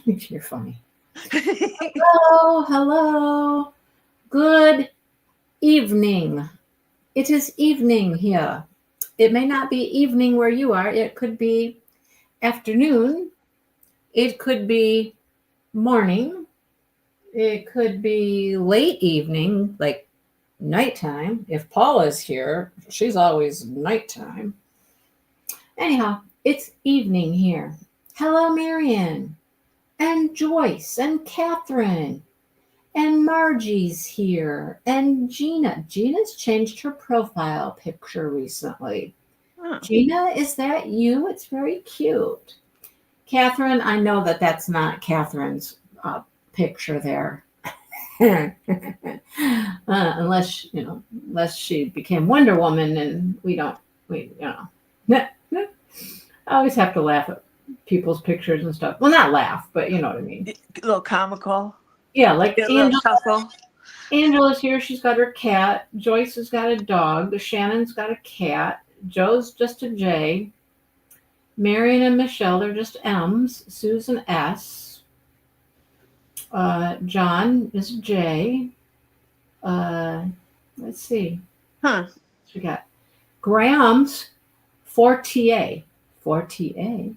You're funny. Hello, hello. Good evening. It is evening here. It may not be evening where you are. It could be afternoon. It could be morning. It could be late evening, like nighttime. If Paula's here, she's always nighttime. Anyhow, it's evening here. Hello, Marianne, and Joyce, and Catherine, and Margie's here, and Gina. Gina's changed her profile picture recently. Huh. Gina, is that you? It's very cute. Catherine, I know that that's not Catherine's picture there. Unless she became Wonder Woman and we, I always have to laugh at people's pictures and stuff. Well, not laugh, but you know what I mean. A little comical. Yeah, like Angela. Angela's here. She's got her cat. Joyce has got a dog. Shannon's got a cat. Joe's just a J. Marion and Michelle, they're just M's. Susan S. John is J. Let's see. Huh. We got Graham's 4TA. 4TA.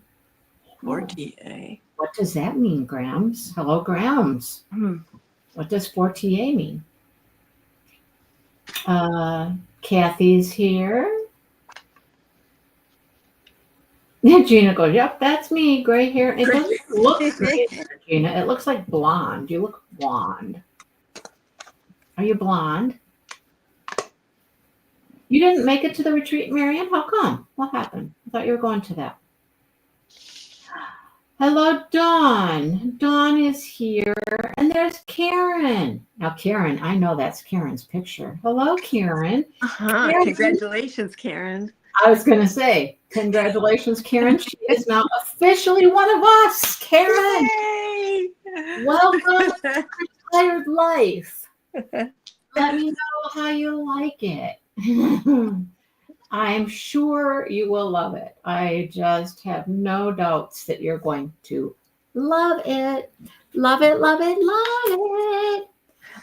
4TA. What does that mean, Grams? Hello, Grams. What does 4TA mean? Kathy's here. Gina goes, yep, that's me, gray hair. It doesn't look gray hair, Gina. It looks like blonde. You look blonde. Are you blonde? You didn't make it to the retreat, Marianne? How come? What happened? I thought you were going to that. Hello, Dawn. Dawn is here. And there's Karen. Now, Karen, I know that's Karen's picture. Hello, Karen. Karen. Congratulations, Karen. I was going to say, congratulations, Karen. She is now officially one of us. Karen, Yay! Welcome to Retired Life. Let me know how you like it. I'm sure you will love it. I just have no doubts that you're going to love it. Love it, love it, love it.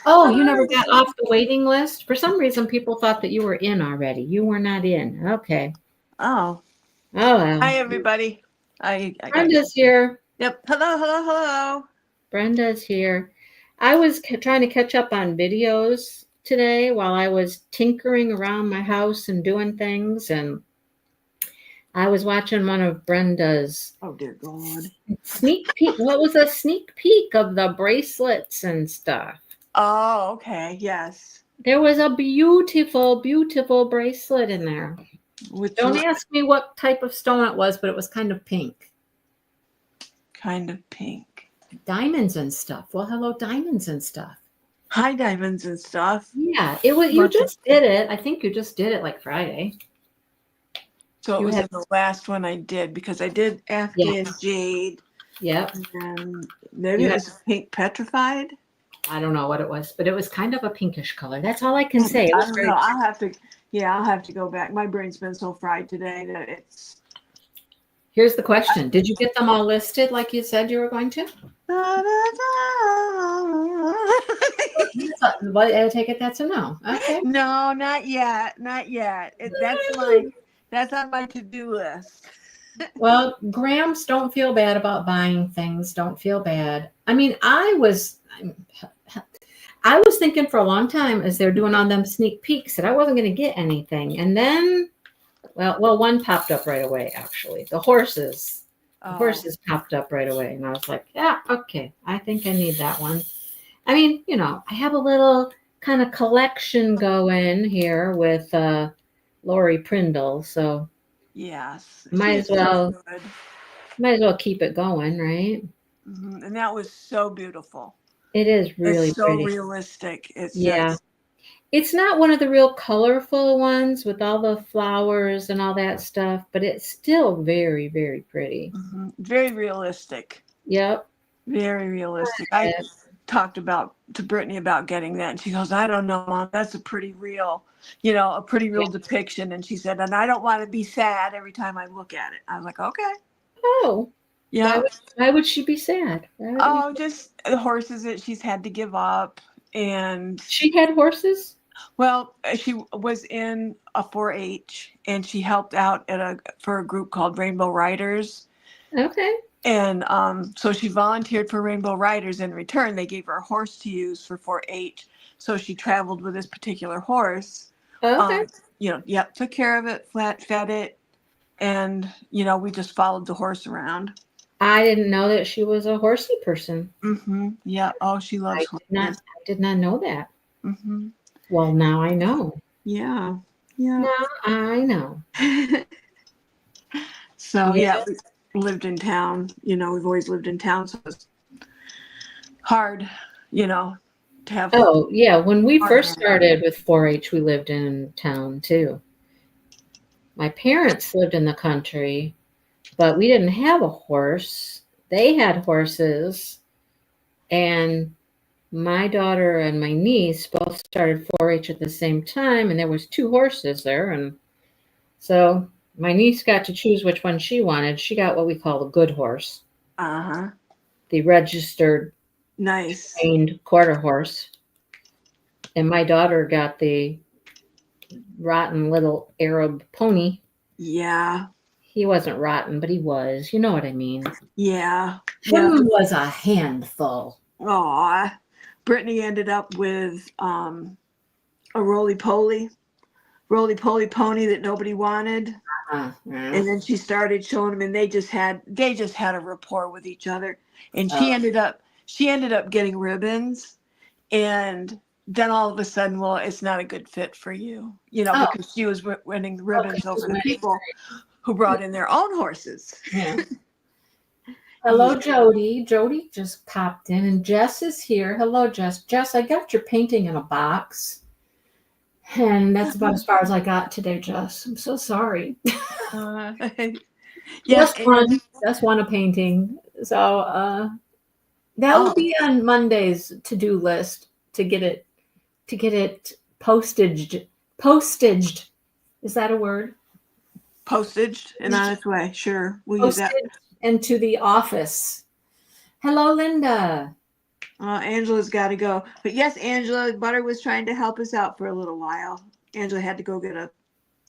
Oh, you never got off the waiting list? For some reason, people thought that you were in already. You were not in. Okay. Oh. Oh, well. Hi, everybody. Brenda's here. Yep. Hello. Brenda's here. I was trying to catch up on videos today while I was tinkering around my house and doing things, and I was watching one of Brenda's dear God sneak peek. What was a sneak peek of the bracelets and stuff? Oh, okay. Yes. There was a beautiful, beautiful bracelet in there. Don't ask me what type of stone it was, but it was kind of pink. Kind of pink. Diamonds and stuff. Well, hello, diamonds and stuff. Hi, diamonds and stuff. Yeah, it was. You just did it. I think you just did it like Friday. So it was the last one I did because I did Afghan jade. Yep. And maybe it was pink petrified. I don't know what it was, but it was kind of a pinkish color. That's all I can say. I don't know. I'll have to go back. My brain's been so fried today that it's. Here's the question. Did you get them all listed like you said you were going to? I take it that's a no. Okay. No, not yet. Not yet. That's on my to-do list. Well, Grams, don't feel bad about buying things. Don't feel bad. I mean, I was thinking for a long time as they're doing on them sneak peeks that I wasn't going to get anything. And then, well, one popped up right away, actually. The horses popped up right away. And I was like, yeah, okay. I think I need that one. I mean, I have a little kind of collection going here with Lori Prindle. So yes, might as well keep it going, right? Mm-hmm. And that was so beautiful. It is really so pretty. Realistic. It's not one of the real colorful ones with all the flowers and all that stuff, but it's still very, very pretty. Mm-hmm. Very realistic. Yep. Very realistic. I talked to Brittany about getting that, and she goes, I don't know, Mom, that's a pretty real depiction. And she said, and I don't want to be sad every time I look at it. I was like, okay. Oh, Yeah. Why would she be sad? Oh, just the horses that she's had to give up. And She had horses? well, she was in a 4-H and she helped out for a group called Rainbow Riders. Okay. And so she volunteered for Rainbow Riders. In return, they gave her a horse to use for 4-H. So she traveled with this particular horse. Okay. Took care of it, fed it, and we just followed the horse around. I didn't know that she was a horsey person. Mm-hmm. Yeah. Oh, she loves horses. I did not know that. Mm-hmm. Well, now I know. Yeah. Yeah. Now I know. So yeah, we lived in town. We've always lived in town, so it's hard, to have. Oh, yeah. When we first started with 4-H, we lived in town too. My parents lived in the country, but we didn't have a horse. They had horses, and my daughter and my niece both started 4-H at the same time, and there was 2 horses there, and so my niece got to choose which one she wanted. She got what we call a good horse. Uh-huh. The registered Nice trained quarter horse. And my daughter got the rotten little Arab pony. Yeah. He wasn't rotten, but he was. You know what I mean. Yeah. Him was a handful. Aw. Brittany ended up with a roly-poly pony that nobody wanted. And then she started showing them, and they just had a rapport with each other. And she ended up getting ribbons, and then all of a sudden, well, it's not a good fit for you, because she was winning the ribbons over the people who brought in their own horses. Yeah. Hello, Jody. Jody just popped in, and Jess is here. Hello, Jess. Jess, I got your painting in a box. And that's about as far as I got today, Jess. I'm so sorry. Yes, just one a painting. So that will be on Monday's to-do list to get it postaged. Postaged. Is that a word? Postaged and on its way. Sure. We'll use that. Into the office. Hello, Linda. Angela's got to go. But yes, Angela, Butter was trying to help us out for a little while. Angela had to go get a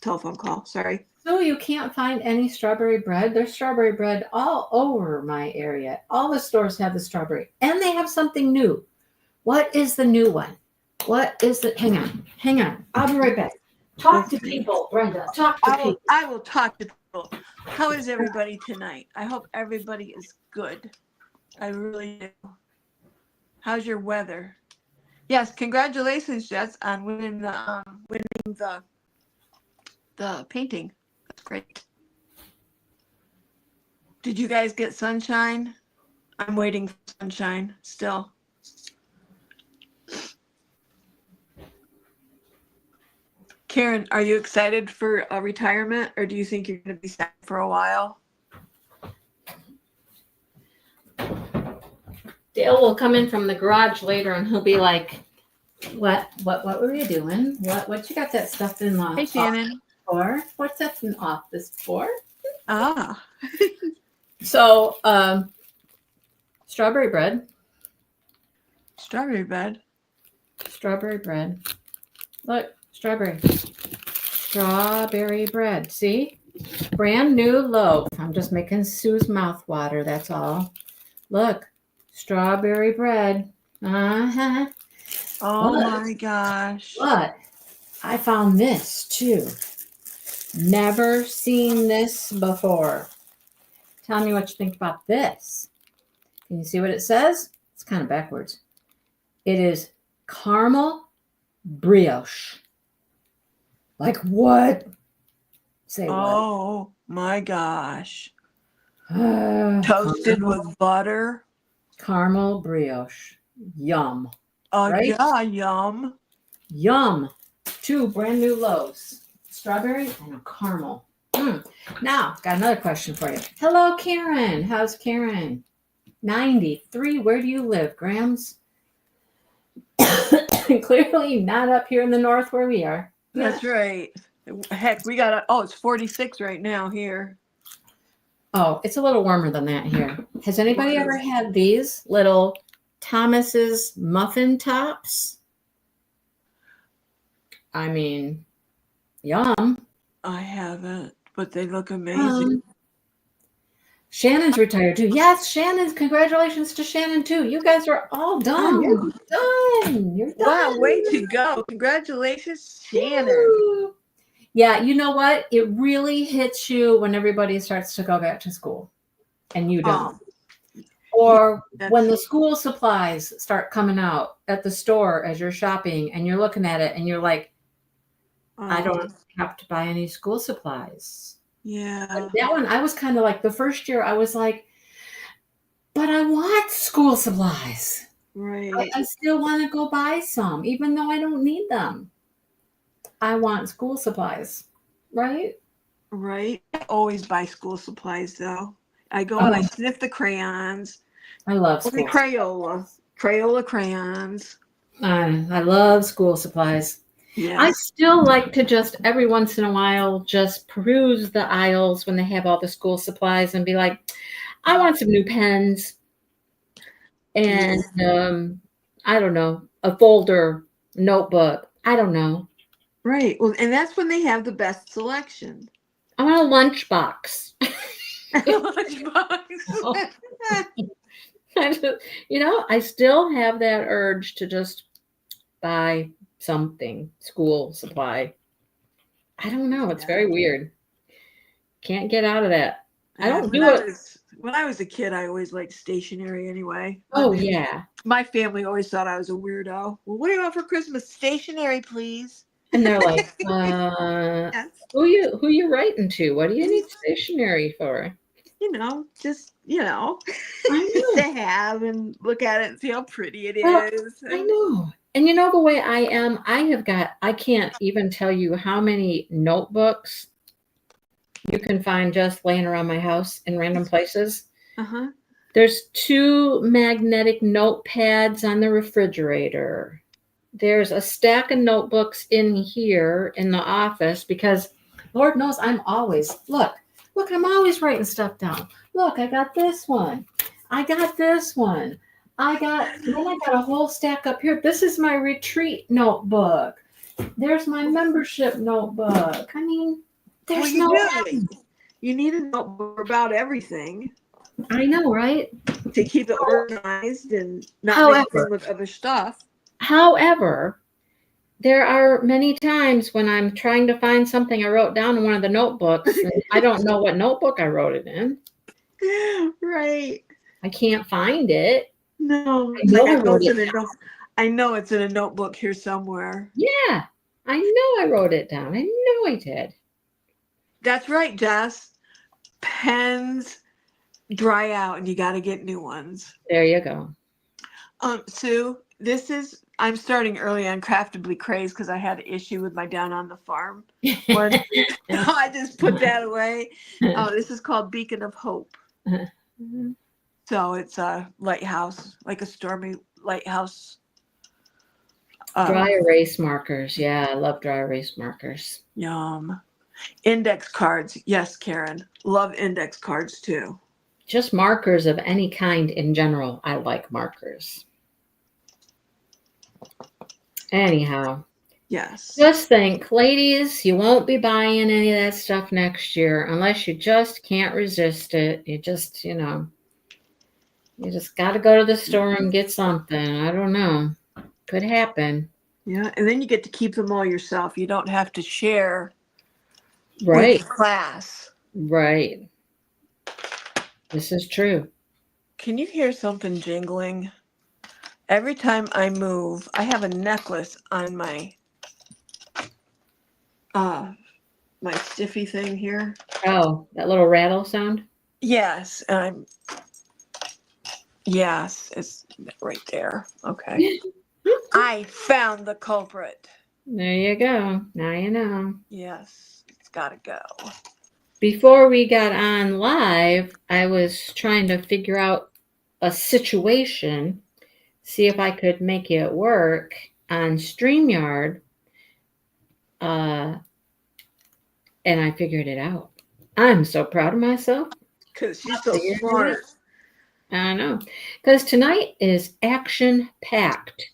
telephone call. Sorry. So you can't find any strawberry bread? There's strawberry bread all over my area. All the stores have the strawberry. And they have something new. What is the new one? What is it? Hang on. I'll be right back. Talk to people, Brenda. Talk to people. I will talk to people. How is everybody tonight? I hope everybody is good. I really do. How's your weather? Yes, congratulations, Jess, on winning the painting. That's great. Did you guys get sunshine? I'm waiting for sunshine still. Karen, are you excited for a retirement, or do you think you're going to be sad for a while? Dale will come in from the garage later, and he'll be like, "What were you doing? What you got that stuff in the Hey, Shannon. for? What's that in office for?" Ah. So, strawberry bread. Strawberry bread. Strawberry bread. Look, strawberry bread. See? Brand new loaf. I'm just making Sue's mouth water. That's all. Look, strawberry bread. Uh-huh. Oh my gosh. But I found this too. Never seen this before. Tell me what you think about this. Can you see what it says? It's kind of backwards. It is caramel brioche. Like what? Say what? Oh my gosh. Toasted with butter. Caramel brioche. Yum. Right? Yeah, yum. Yum. 2 brand new loaves. Strawberry and a caramel. Now, got another question for you. Hello, Karen. How's Karen? 93. Where do you live, Grams? Clearly not up here in the north where we are. That's right. Heck, we got it's 46 right now here. Oh, it's a little warmer than that here. Has anybody ever had these little Thomas's muffin tops? I mean, yum. I haven't, but they look amazing. Shannon's retired too. Yes, Shannon. Congratulations to Shannon too. You guys are all done. You're done. You're done. Wow, way to go. Congratulations, Shannon. Woo. Yeah, you know what? It really hits you when everybody starts to go back to school and you don't. Or when the school supplies start coming out at the store as you're shopping and you're looking at it and you're like, I don't have to buy any school supplies. Yeah. Like that one, I was kind of like the first year, I was like, but I want school supplies. Right. I still want to go buy some, even though I don't need them. I want school supplies. Right? Right. I always buy school supplies though. I go and I sniff the crayons. I love school Crayola crayons. I love school supplies. Yes. I still like to just every once in a while just peruse the aisles when they have all the school supplies and be like, I want some new pens and I don't know, a folder, notebook. I don't know. Right. Well, and that's when they have the best selection. I want a lunchbox. I still have that urge to just buy something, school supply. I don't know. It's very weird. Can't get out of that. I don't do it. When I was a kid, I always liked stationery anyway. Oh, yeah. My family always thought I was a weirdo. Well, what do you want for Christmas? Stationery, please. And they're like, yes. Who you writing to? What do you need stationery for? Just to have and look at it and see how pretty it is. I know. And the way I am, I can't even tell you how many notebooks you can find just laying around my house in random places. Uh-huh. There's 2 magnetic notepads on the refrigerator. There's a stack of notebooks in here in the office because Lord knows I'm always, look, I'm always writing stuff down. Look, I got this one. I got this one. I got a whole stack up here. This is my retreat notebook. There's my membership notebook. I mean, there's you need a notebook about everything. I know, right? To keep it organized and not mix with other stuff. However, there are many times when I'm trying to find something I wrote down in one of the notebooks and I don't know what notebook I wrote it in. Right. I can't find it. No. I know it's in a notebook here somewhere. Yeah. I know I wrote it down. I know I did. That's right, Jess. Pens dry out and you got to get new ones. There you go. Sue, I'm starting early on Craftably Crazed because I had an issue with my Down on the Farm one. I just put that away. This is called Beacon of Hope. So it's a lighthouse, like a stormy lighthouse. Dry erase markers. Yeah, I love dry erase markers. Yum. Index cards. Yes, Karen. Love index cards too. Just markers of any kind in general. I like markers. Anyhow. Yes. Just think, ladies, you won't be buying any of that stuff next year unless you just can't resist it. You just, you just got to go to the store and get something. I don't know. Could happen. Yeah, and then you get to keep them all yourself. You don't have to share with the class. Right. This is true. Can you hear something jingling? Every time I move, I have a necklace on my my stiffy thing here. Oh, that little rattle sound? Yes, yes, it's right there. Okay. I found the culprit. There you go. Now you know. Yes, it's got to go. Before we got on live, I was trying to figure out a situation, see if I could make it work on StreamYard, and I figured it out. I'm so proud of myself. because she's so smart. I know. Because tonight is action packed.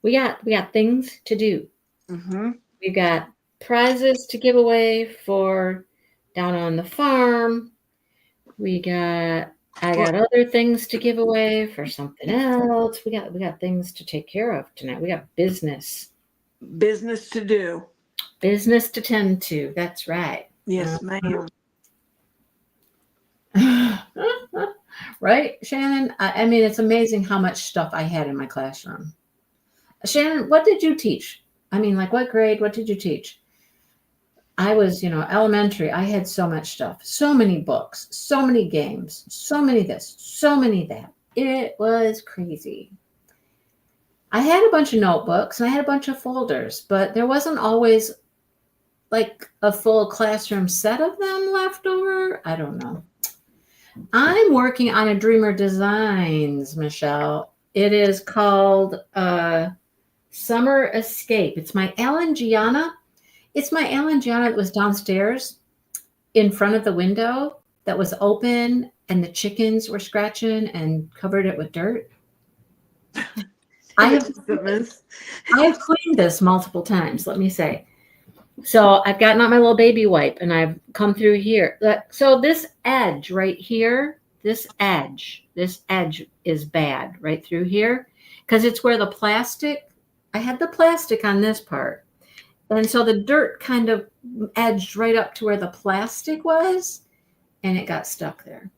We got things to do. Mm-hmm. We got prizes to give away for Down on the Farm. I got other things to give away for something else. We got things to take care of tonight. We got business. Business to do. Business to tend to. That's right. Yes, ma'am. Right, Shannon? I mean, it's amazing how much stuff I had in my classroom. Shannon, what did you teach? I mean, like what grade? What did you teach? I was, elementary. I had so much stuff, so many books, so many games, so many this, so many that. It was crazy. I had a bunch of notebooks and I had a bunch of folders, but there wasn't always like a full classroom set of them left over. I don't know. I'm working on a Dreamer Designs, Michelle. It is called Summer Escape. It's my Alan Gianna. It's my Alan Gianna that was downstairs in front of the window that was open and the chickens were scratching and covered it with dirt. I have cleaned this multiple times, let me say. So I've gotten out my little baby wipe and I've come through here. So this edge right here, this edge is bad right through here because it's where I had the plastic on this part. And so the dirt kind of edged right up to where the plastic was and it got stuck there.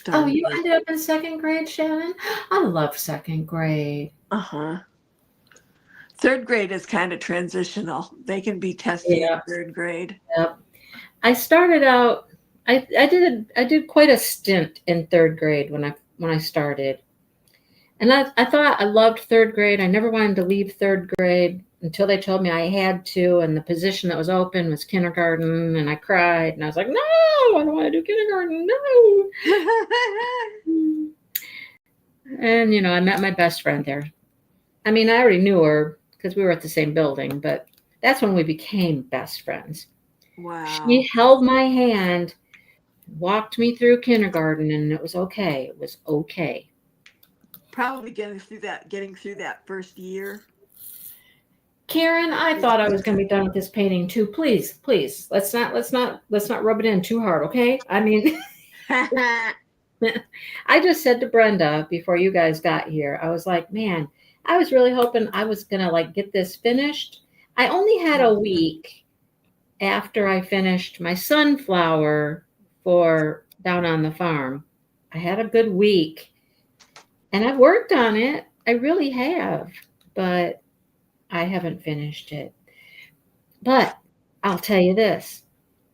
Oh, you ended up in second grade, Shannon? I love second grade. Uh-huh. Third grade is kind of transitional. They can be testy in third grade. Yep. I started out, I did quite a stint in third grade when I started. And I thought I loved third grade. I never wanted to leave third grade until they told me I had to. And the position that was open was kindergarten. And I cried. And I was like, no, I don't want to do kindergarten. No. And, I met my best friend there. I mean, I already knew her because we were at the same building. But that's when we became best friends. Wow. She held my hand, walked me through kindergarten. And it was okay. It was okay. Probably getting through that first year. Karen, I thought I was going to be done with this painting too. Please, let's not rub it in too hard, okay? I mean, I just said to Brenda before you guys got here, I was like, man, I was really hoping I was going to get this finished. I only had a week after I finished my sunflower for Down on the Farm. I had a good week. And I've worked on it. I really have. But I haven't finished it. But I'll tell you this.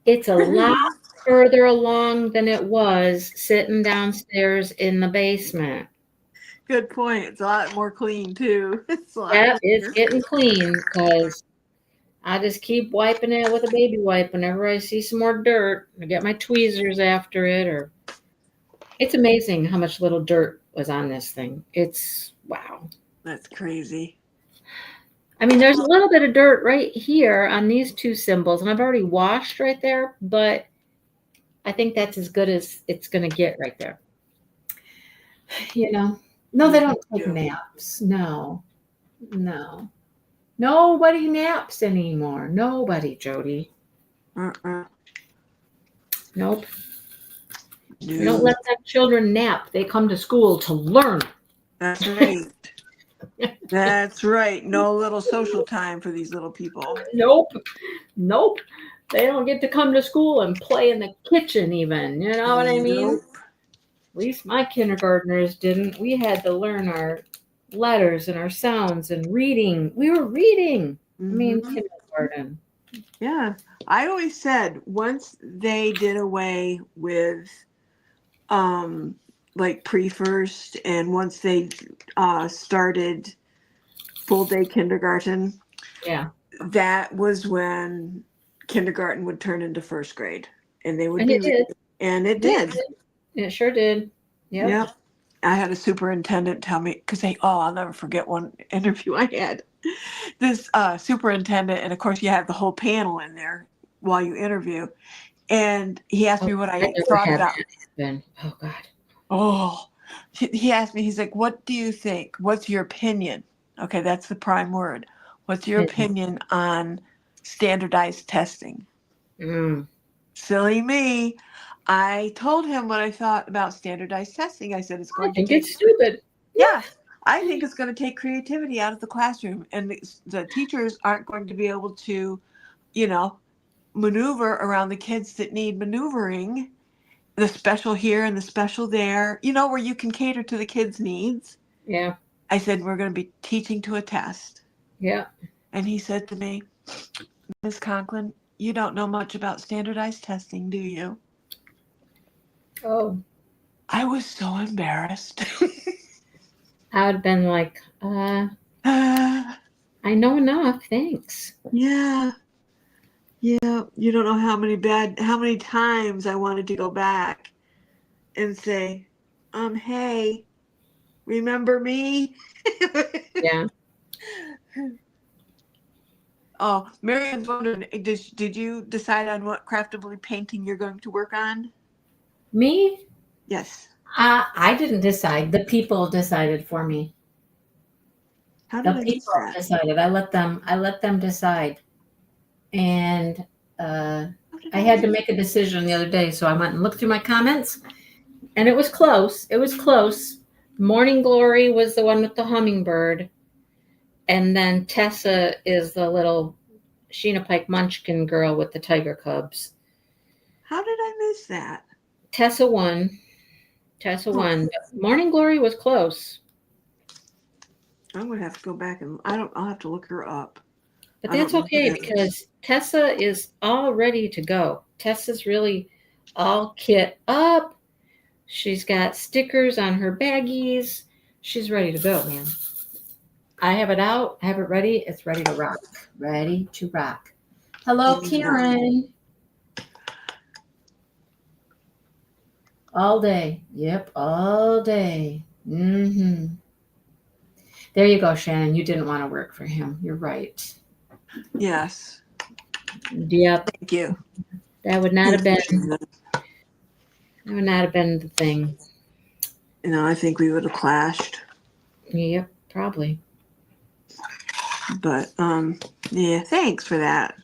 It's a lot further along than it was sitting downstairs in the basement. Good point. It's a lot more clean, too. It's getting clean because I just keep wiping it with a baby wipe whenever I see some more dirt. I get my tweezers after it. It's amazing how much little dirt was on this thing. It's wow. That's crazy. I mean, there's a little bit of dirt right here on these two symbols, and I've already washed right there, but I think that's as good as it's going to get right there. No, they don't take naps. No. Nobody naps anymore. Nobody, Jody. Nope. We don't let them children nap. They come to school to learn. That's right. That's right. No little social time for these little people. Nope. They don't get to come to school and play in the kitchen even. You know what I mean? Nope. At least my kindergartners didn't. We had to learn our letters and our sounds and reading. We were reading. Mm-hmm. I mean, kindergarten. Yeah. I always said once they did away with pre-first and once they started full day kindergarten, that was when kindergarten would turn into first grade and they would and be it did. And it did. It sure did. Yep. I had a superintendent tell me because I'll never forget one interview I had. This superintendent, and of course you have the whole panel in there while you interview. And he asked me what I never thought had about. that happen. Oh God. Oh, he asked me, he's like, what do you think? What's your opinion? Okay, that's the prime word. What's your opinion on standardized testing? Silly me. I told him what I thought about standardized testing. I said it's going to take. It's stupid. Yeah, I think it's going to take creativity out of the classroom, and the teachers aren't going to be able to, maneuver around the kids that need maneuvering, the special here and the special there, where you can cater to the kids' needs. Yeah. I said, we're going to be teaching to a test. Yeah. And he said to me, Ms. Conklin, you don't know much about standardized testing, do you? Oh. I was so embarrassed. I would have been like, I know enough, thanks. Yeah. Yeah. You don't know how many times I wanted to go back and say, hey, remember me? Yeah. Oh, Marianne's wondering, did you decide on what craftable painting you're going to work on? Me? Yes. I didn't decide. The people decided for me. How did The I miss people that? decided. I let them decide. And I had to make a decision the other day, so I went and looked through my comments, and it was close. It was close. Morning Glory was the one with the hummingbird, and then Tessa is the little Sheena Pike Munchkin girl with the tiger cubs. How did I miss that? Tessa won. Morning Glory was close. I'm gonna have to go back and I'll have to look her up. But that's okay because Tessa is all ready to go. Tessa's really all kit up. She's got stickers on her baggies. She's ready to go, man. I have it out. I have it ready. It's ready to rock. Ready to rock. Hello, Karen. All day. Yep, all day. Mm-hmm. There you go, Shannon. You didn't want to work for him. You're right. Yes. Yep. Thank you. That would not have been. That would not have been the thing. I think we would have clashed. Yep, probably. But yeah, thanks for that.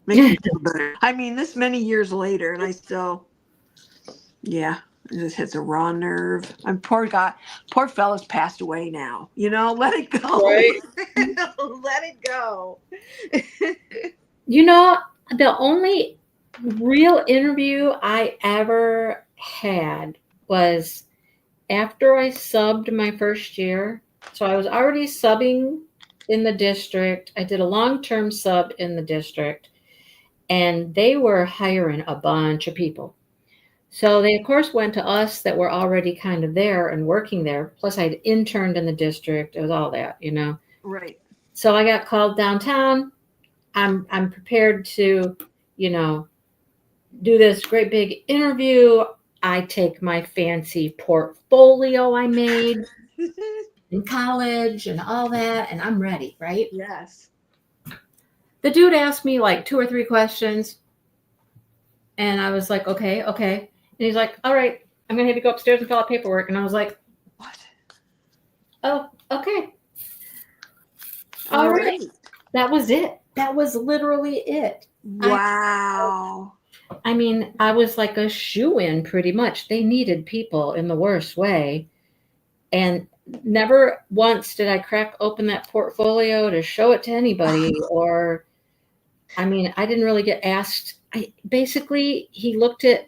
Makes me feel better. I mean, this many years later, and I still, it just hits a raw nerve. Poor fella's passed away now. Let it go. Right. Let it go. The only real interview I ever had was after I subbed my first year. So I was already subbing in the district. I did a long-term sub in the district, and they were hiring a bunch of people. So they, of course, went to us that were already kind of there and working there. Plus, I'd interned in the district. It was all that, Right. So I got called downtown. I'm prepared to, do this great big interview. I take my fancy portfolio I made in college and all that, and I'm ready, right? Yes. The dude asked me like 2 or 3 questions, and I was like, okay. And he's like, all right, I'm going to have you go upstairs and fill out paperwork. And I was like, what? Oh, okay. All right. That was it. That was literally it. Wow. I mean, I was like a shoo-in pretty much. They needed people in the worst way. And never once did I crack open that portfolio to show it to anybody or, I didn't really get asked. Basically, he looked at,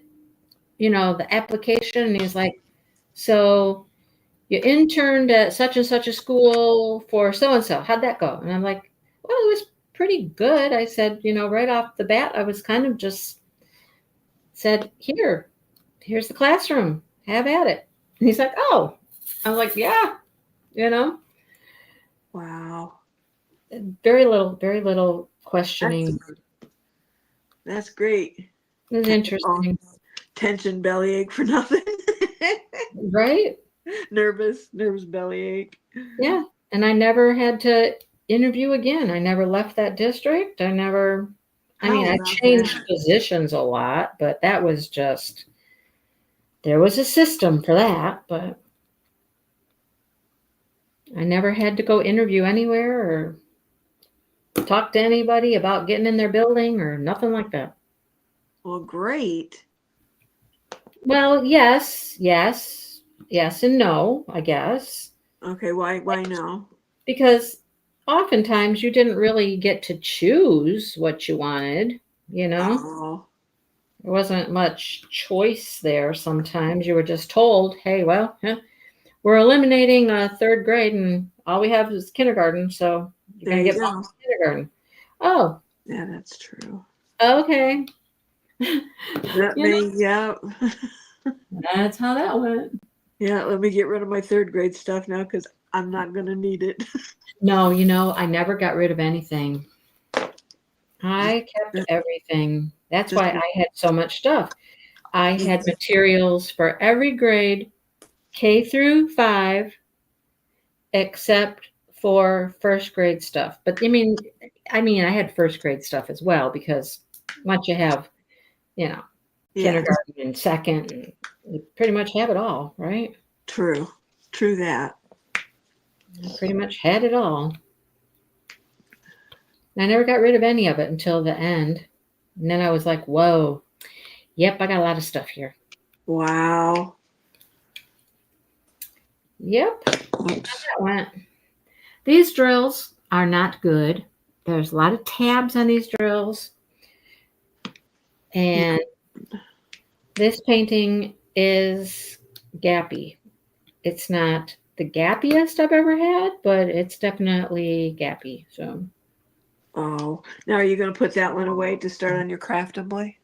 the application and he's like, so you interned at such and such a school for so-and-so. How'd that go? And I'm like, well, it was pretty good. I said, right off the bat, I was kind of just said, here's the classroom. Have at it. And he's like, oh. I was like, yeah, Wow. Very little questioning. That's great. It was interesting. Tension, bellyache for nothing. Right? Nervous bellyache. Yeah. And I never had to interview again. I never left that district. I I mean, I changed positions a lot, but that was just, there was a system for that, but I never had to go interview anywhere or talk to anybody about getting in their building or nothing like that. Well, great. Well, yes and no, I guess. Okay, why no? Because oftentimes you didn't really get to choose what you wanted, you know? Oh. There wasn't much choice there sometimes. You were just told, hey, well, we're eliminating third grade and all we have is kindergarten, so you're going to get back to kindergarten. Oh. Yeah, that's true. Okay. Yeah. That's how that went. Yeah, let me get rid of my third grade stuff now because I'm not going to need it. No, I never got rid of anything. I kept everything. That's why I had so much stuff. I had materials for every grade, K through 5, except for first grade stuff. But I mean, I had first grade stuff as well because once you have, kindergarten and second, you pretty much have it all, right? True that. I pretty much had it all. I never got rid of any of it until the end. And then I was like, whoa, yep, I got a lot of stuff here. Wow. Yep. That went. These drills are not good. There's a lot of tabs on these drills. And this painting is gappy. It's not the gappiest I've ever had, but it's definitely gappy. So. Oh, now are you going to put that one away to start on your Craftably?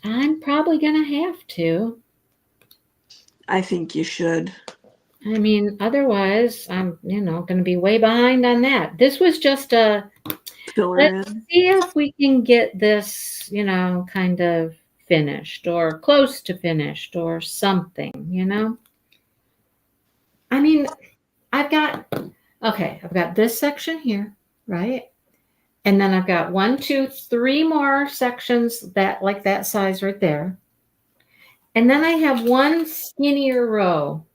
I'm probably going to have to. I think you should. I mean, otherwise, I'm, going to be way behind on that. This was just a, let's see if we can get this, kind of finished or close to finished or something, I mean, I've got this section here, right? And then I've got 1, 2, 3 more sections like that size right there. And then I have one skinnier row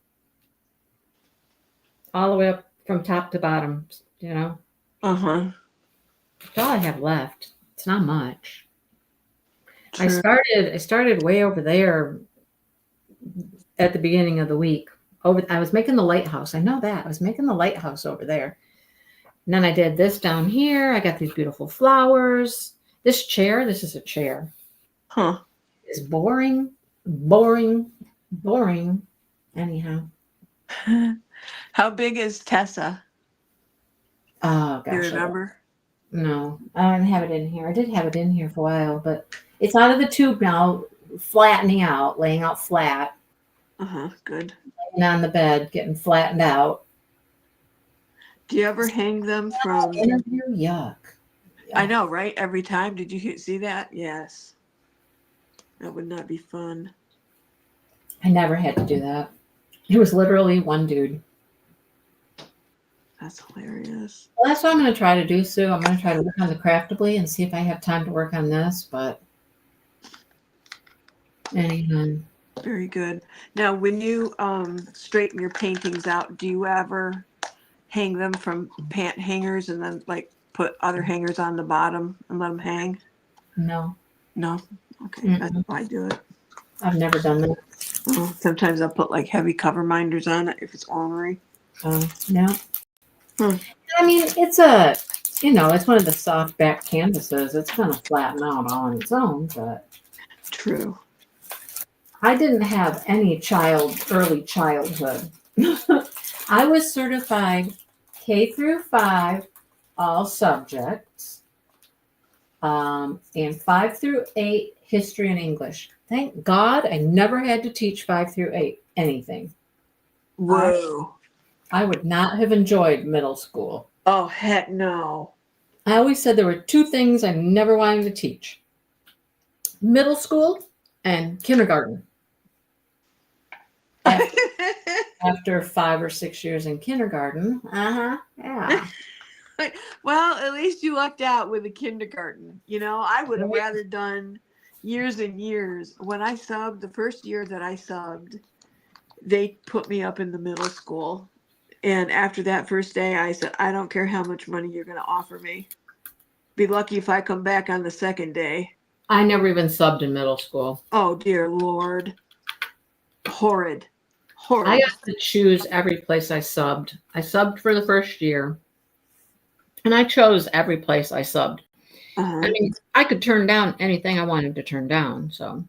all the way up from top to bottom, Uh-huh. That's all I have left. It's not much. True. I started way over there at the beginning of the week. I was making the lighthouse. I know that. I was making the lighthouse over there. And then I did this down here. I got these beautiful flowers. This is a chair. Huh. It's boring. Anyhow. How big is Tessa? Oh, gosh. Do you remember? No, I don't have it in here. I did have it in here for a while, but it's out of the tube now, flattening out, laying out flat. Uh-huh, good. Laying on the bed, getting flattened out. Do you ever hang them from... Interview? Yuck. I know, right? Every time. Did you see that? Yes. That would not be fun. I never had to do that. It was literally one dude. That's hilarious. Well, that's what I'm going to try to do, Sue. I'm going to try to work on the Craftably and see if I have time to work on this, but anyhow. Very good. Now, when you straighten your paintings out, do you ever hang them from pant hangers and then put other hangers on the bottom and let them hang? No. Okay, that's how I do it. I've never done that. Oh, sometimes I'll put heavy cover minders on it if it's ornery. Oh, no. I mean, it's it's one of the soft back canvases. It's going to flatten out all on its own, but. True. I didn't have any early childhood. I was certified K through 5, all subjects, and 5 through 8, history and English. Thank God I never had to teach 5 through 8 anything. Whoa. I would not have enjoyed middle school. Oh, heck no. I always said there were 2 things I never wanted to teach. Middle school and kindergarten. After 5 or 6 years in kindergarten, yeah. Well, at least you lucked out with the kindergarten. I would have rather done years and years. When I subbed, the first year that I subbed, they put me up in the middle school. And after that first day, I said, I don't care how much money you're going to offer me. Be lucky if I come back on the second day. I never even subbed in middle school. Oh, dear Lord. Horrid. I got to choose every place I subbed. I subbed for the first year. And I chose every place I subbed. I mean, I could turn down anything I wanted to turn down. So.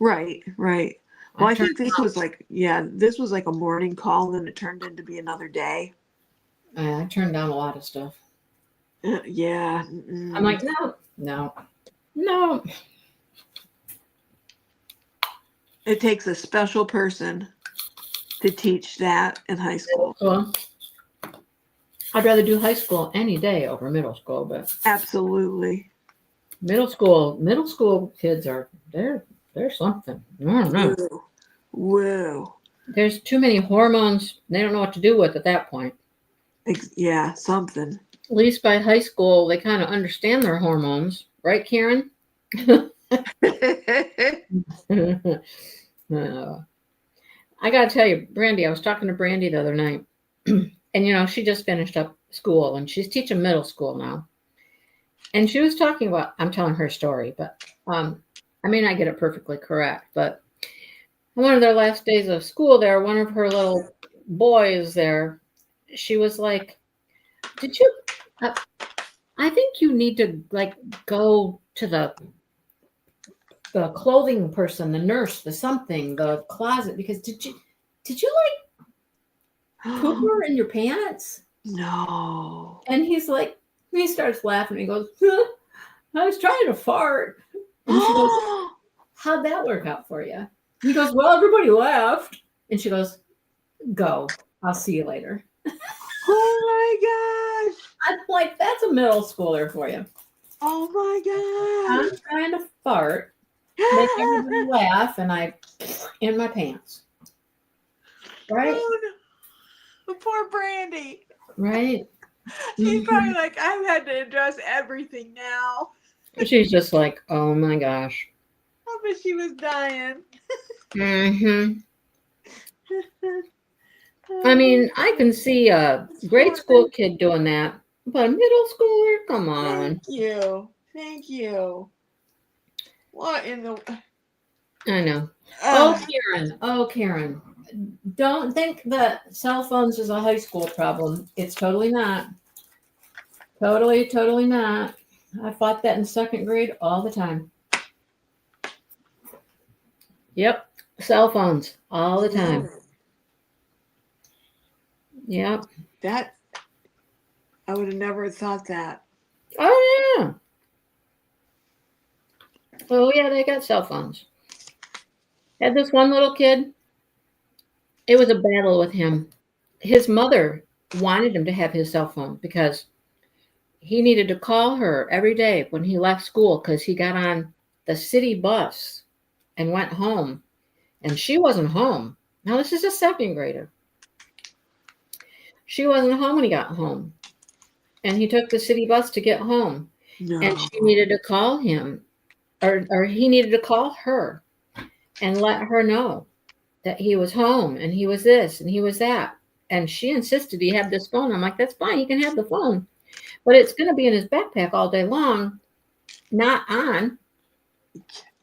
Right. Well, I think this was like a morning call, and it turned into be another day. I turned down a lot of stuff. Yeah. I'm like, no. It takes a special person to teach that in high school. Well, I'd rather do high school any day over middle school, but absolutely. Middle school kids they're something. I don't know. Whoa. There's too many hormones. They don't know what to do with at that point. Yeah, something. At least by high school, they kind of understand their hormones, right, Karen? I gotta tell you, Brandy, I was talking to Brandy the other night, and she just finished up school, and she's teaching middle school now. And she was talking about, I'm telling her story, but I may not get it perfectly correct, but one of their last days of school there, one of her little boys there, she was like, did you, I think you need to go to the clothing person, the nurse, the something, the closet, because did you poop her in your pants? No. And he starts laughing. He goes, I was trying to fart. And she goes, how'd that work out for you? He goes, well, everybody laughed. And she goes, go. I'll see you later. Oh my gosh. I'm like, that's a middle schooler for you. Oh my gosh. I'm trying to fart, make everybody laugh, and I in my pants. Right? Oh, no. Poor Brandy. Right? She's probably like, I've had to address everything now. She's just like, oh my gosh. I bet she was dying. Mm-hmm. I mean, I can see a grade school kid doing that, but a middle schooler, come on. Thank you. What in the... I know. Karen. Don't think that cell phones is a high school problem. It's totally not. Totally not. I fought that in second grade all the time. Yep. Cell phones all the time. Yep. That, I would have never thought that. Oh, yeah. Oh, yeah, they got cell phones. Had this one little kid. It was a battle with him. His mother wanted him to have his cell phone because he needed to call her every day when he left school because he got on the city bus and went home. And she wasn't home. Now, this is a second grader. She wasn't home when he got home. And he took the city bus to get home. No. And she needed to call him, or he needed to call her and let her know that he was home and he was this and he was that. And she insisted he have this phone. I'm like, that's fine. He can have the phone. But it's going to be in his backpack all day long, not on.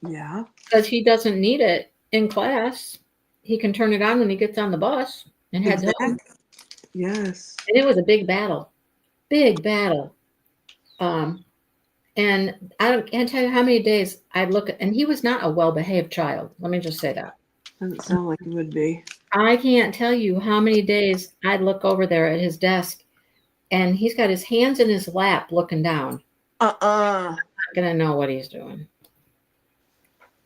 Yeah. Because he doesn't need it in class. He can turn it on when he gets on the bus and heads home. Yes. And it was a big battle. And I can't tell you how many days I'd look at, and he was not a well-behaved child. Let me just say that. Doesn't sound like it would be. I can't tell you how many days I'd look over there at his desk and he's got his hands in his lap looking down. I'm not going to know what he's doing.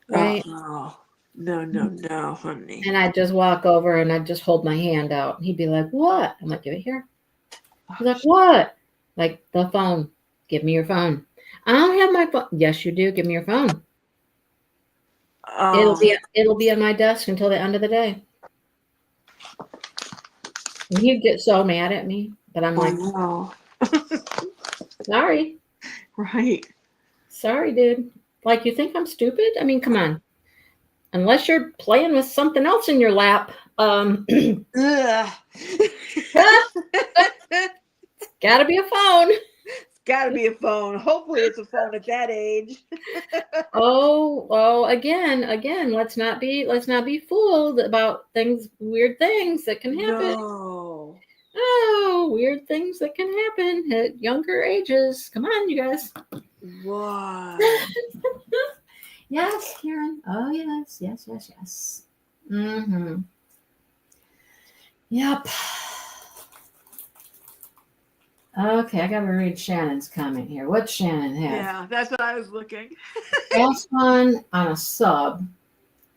Right? No, honey. And I'd just walk over and I'd just hold my hand out. And he'd be like, what? I'm like, give it here. He's like, what? Like, the phone. Give me your phone. I don't have my phone. Yes, you do. Give me your phone. It'll be on my desk until the end of the day. And he'd get so mad at me, but I'm like, no. Sorry. Right. Sorry, dude. Like, you think I'm stupid? I mean, come on. Unless you're playing with something else in your lap. Ugh. Gotta be a phone. It's got to be a phone. Hopefully, it's a phone at that age. Oh, again, let's not be fooled about weird things that can happen. No. Oh, weird things that can happen at younger ages. Come on, you guys. What? Yes, Karen. Oh, yes. Mm-hmm. Yep. Okay, I gotta read Shannon's comment here. What's Shannon have? Yeah, that's what I was looking. Last one on a sub.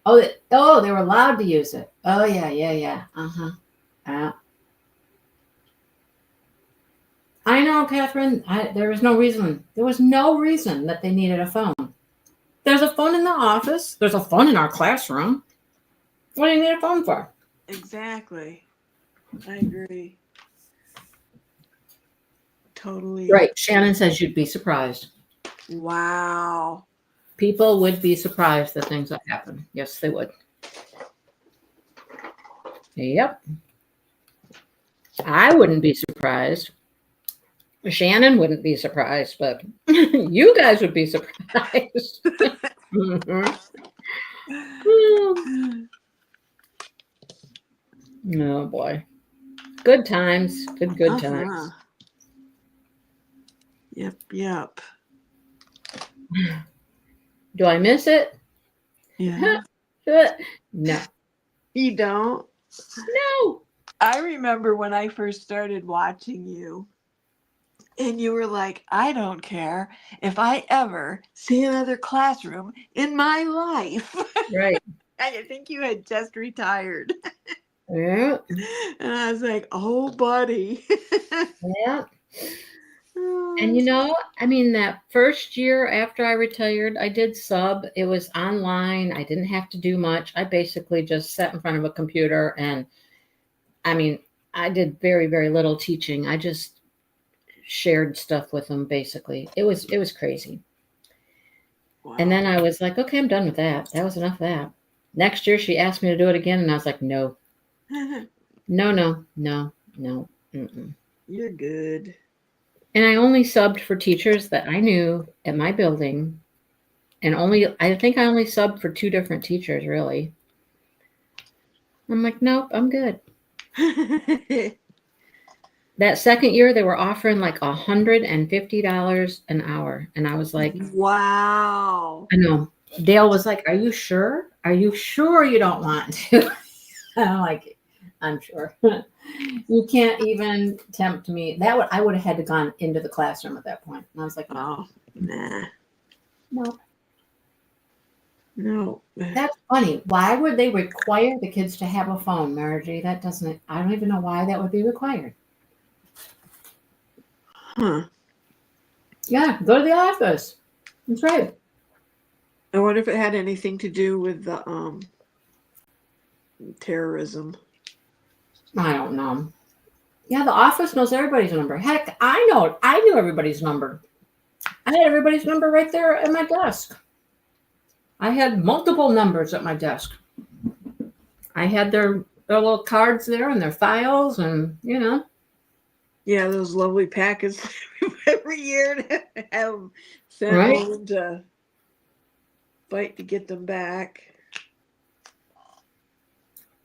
They were allowed to use it. Oh, yeah. Uh-huh. I know, Catherine. There was no reason. There was no reason that they needed a phone. There's a phone in the office. There's a phone in our classroom. What do you need a phone for? Exactly. I agree. Totally. Right. Shannon says you'd be surprised. Wow. People would be surprised at things that happen. Yes, they would. Yep. I wouldn't be surprised. Shannon wouldn't be surprised, but you guys would be surprised. Oh, boy. Good times. Good times. Yep. Do I miss it? Yeah. No. You don't? No. I remember when I first started watching you, and you were like, I don't care if I ever see another classroom in my life. Right. And I think you had just retired. Yeah. And I was like, oh, buddy. Yeah. And that first year after I retired, I did sub. It was online. I didn't have to do much. I basically just sat in front of a computer and I did very, very little teaching. I just shared stuff with them, basically. It was crazy. Wow. And then I was like, okay, I'm done with that. That was enough of that. Next year, she asked me to do it again, and I was like, no. No. Mm-mm. You're good. And I only subbed for teachers that I knew at my building. And I think I only subbed for 2 different teachers, really. I'm like, nope, I'm good. That second year, they were offering like $150 an hour. And I was like, wow. I know. Dale was like, are you sure? Are you sure you don't want to? I'm like, I'm sure. You can't even tempt me. I would have had to gone into the classroom at that point. And I was like, oh, nah. No. That's funny. Why would they require the kids to have a phone, Margie? I don't even know why that would be required. Huh. Yeah, go to the office. That's right. I wonder if it had anything to do with the terrorism. I don't know. Yeah, the office knows everybody's number. Heck, I knew everybody's number. I had everybody's number right there at my desk. I had multiple numbers at my desk. I had their little cards there and their files and, Yeah, those lovely packets every year to have sent home to fight to get them back.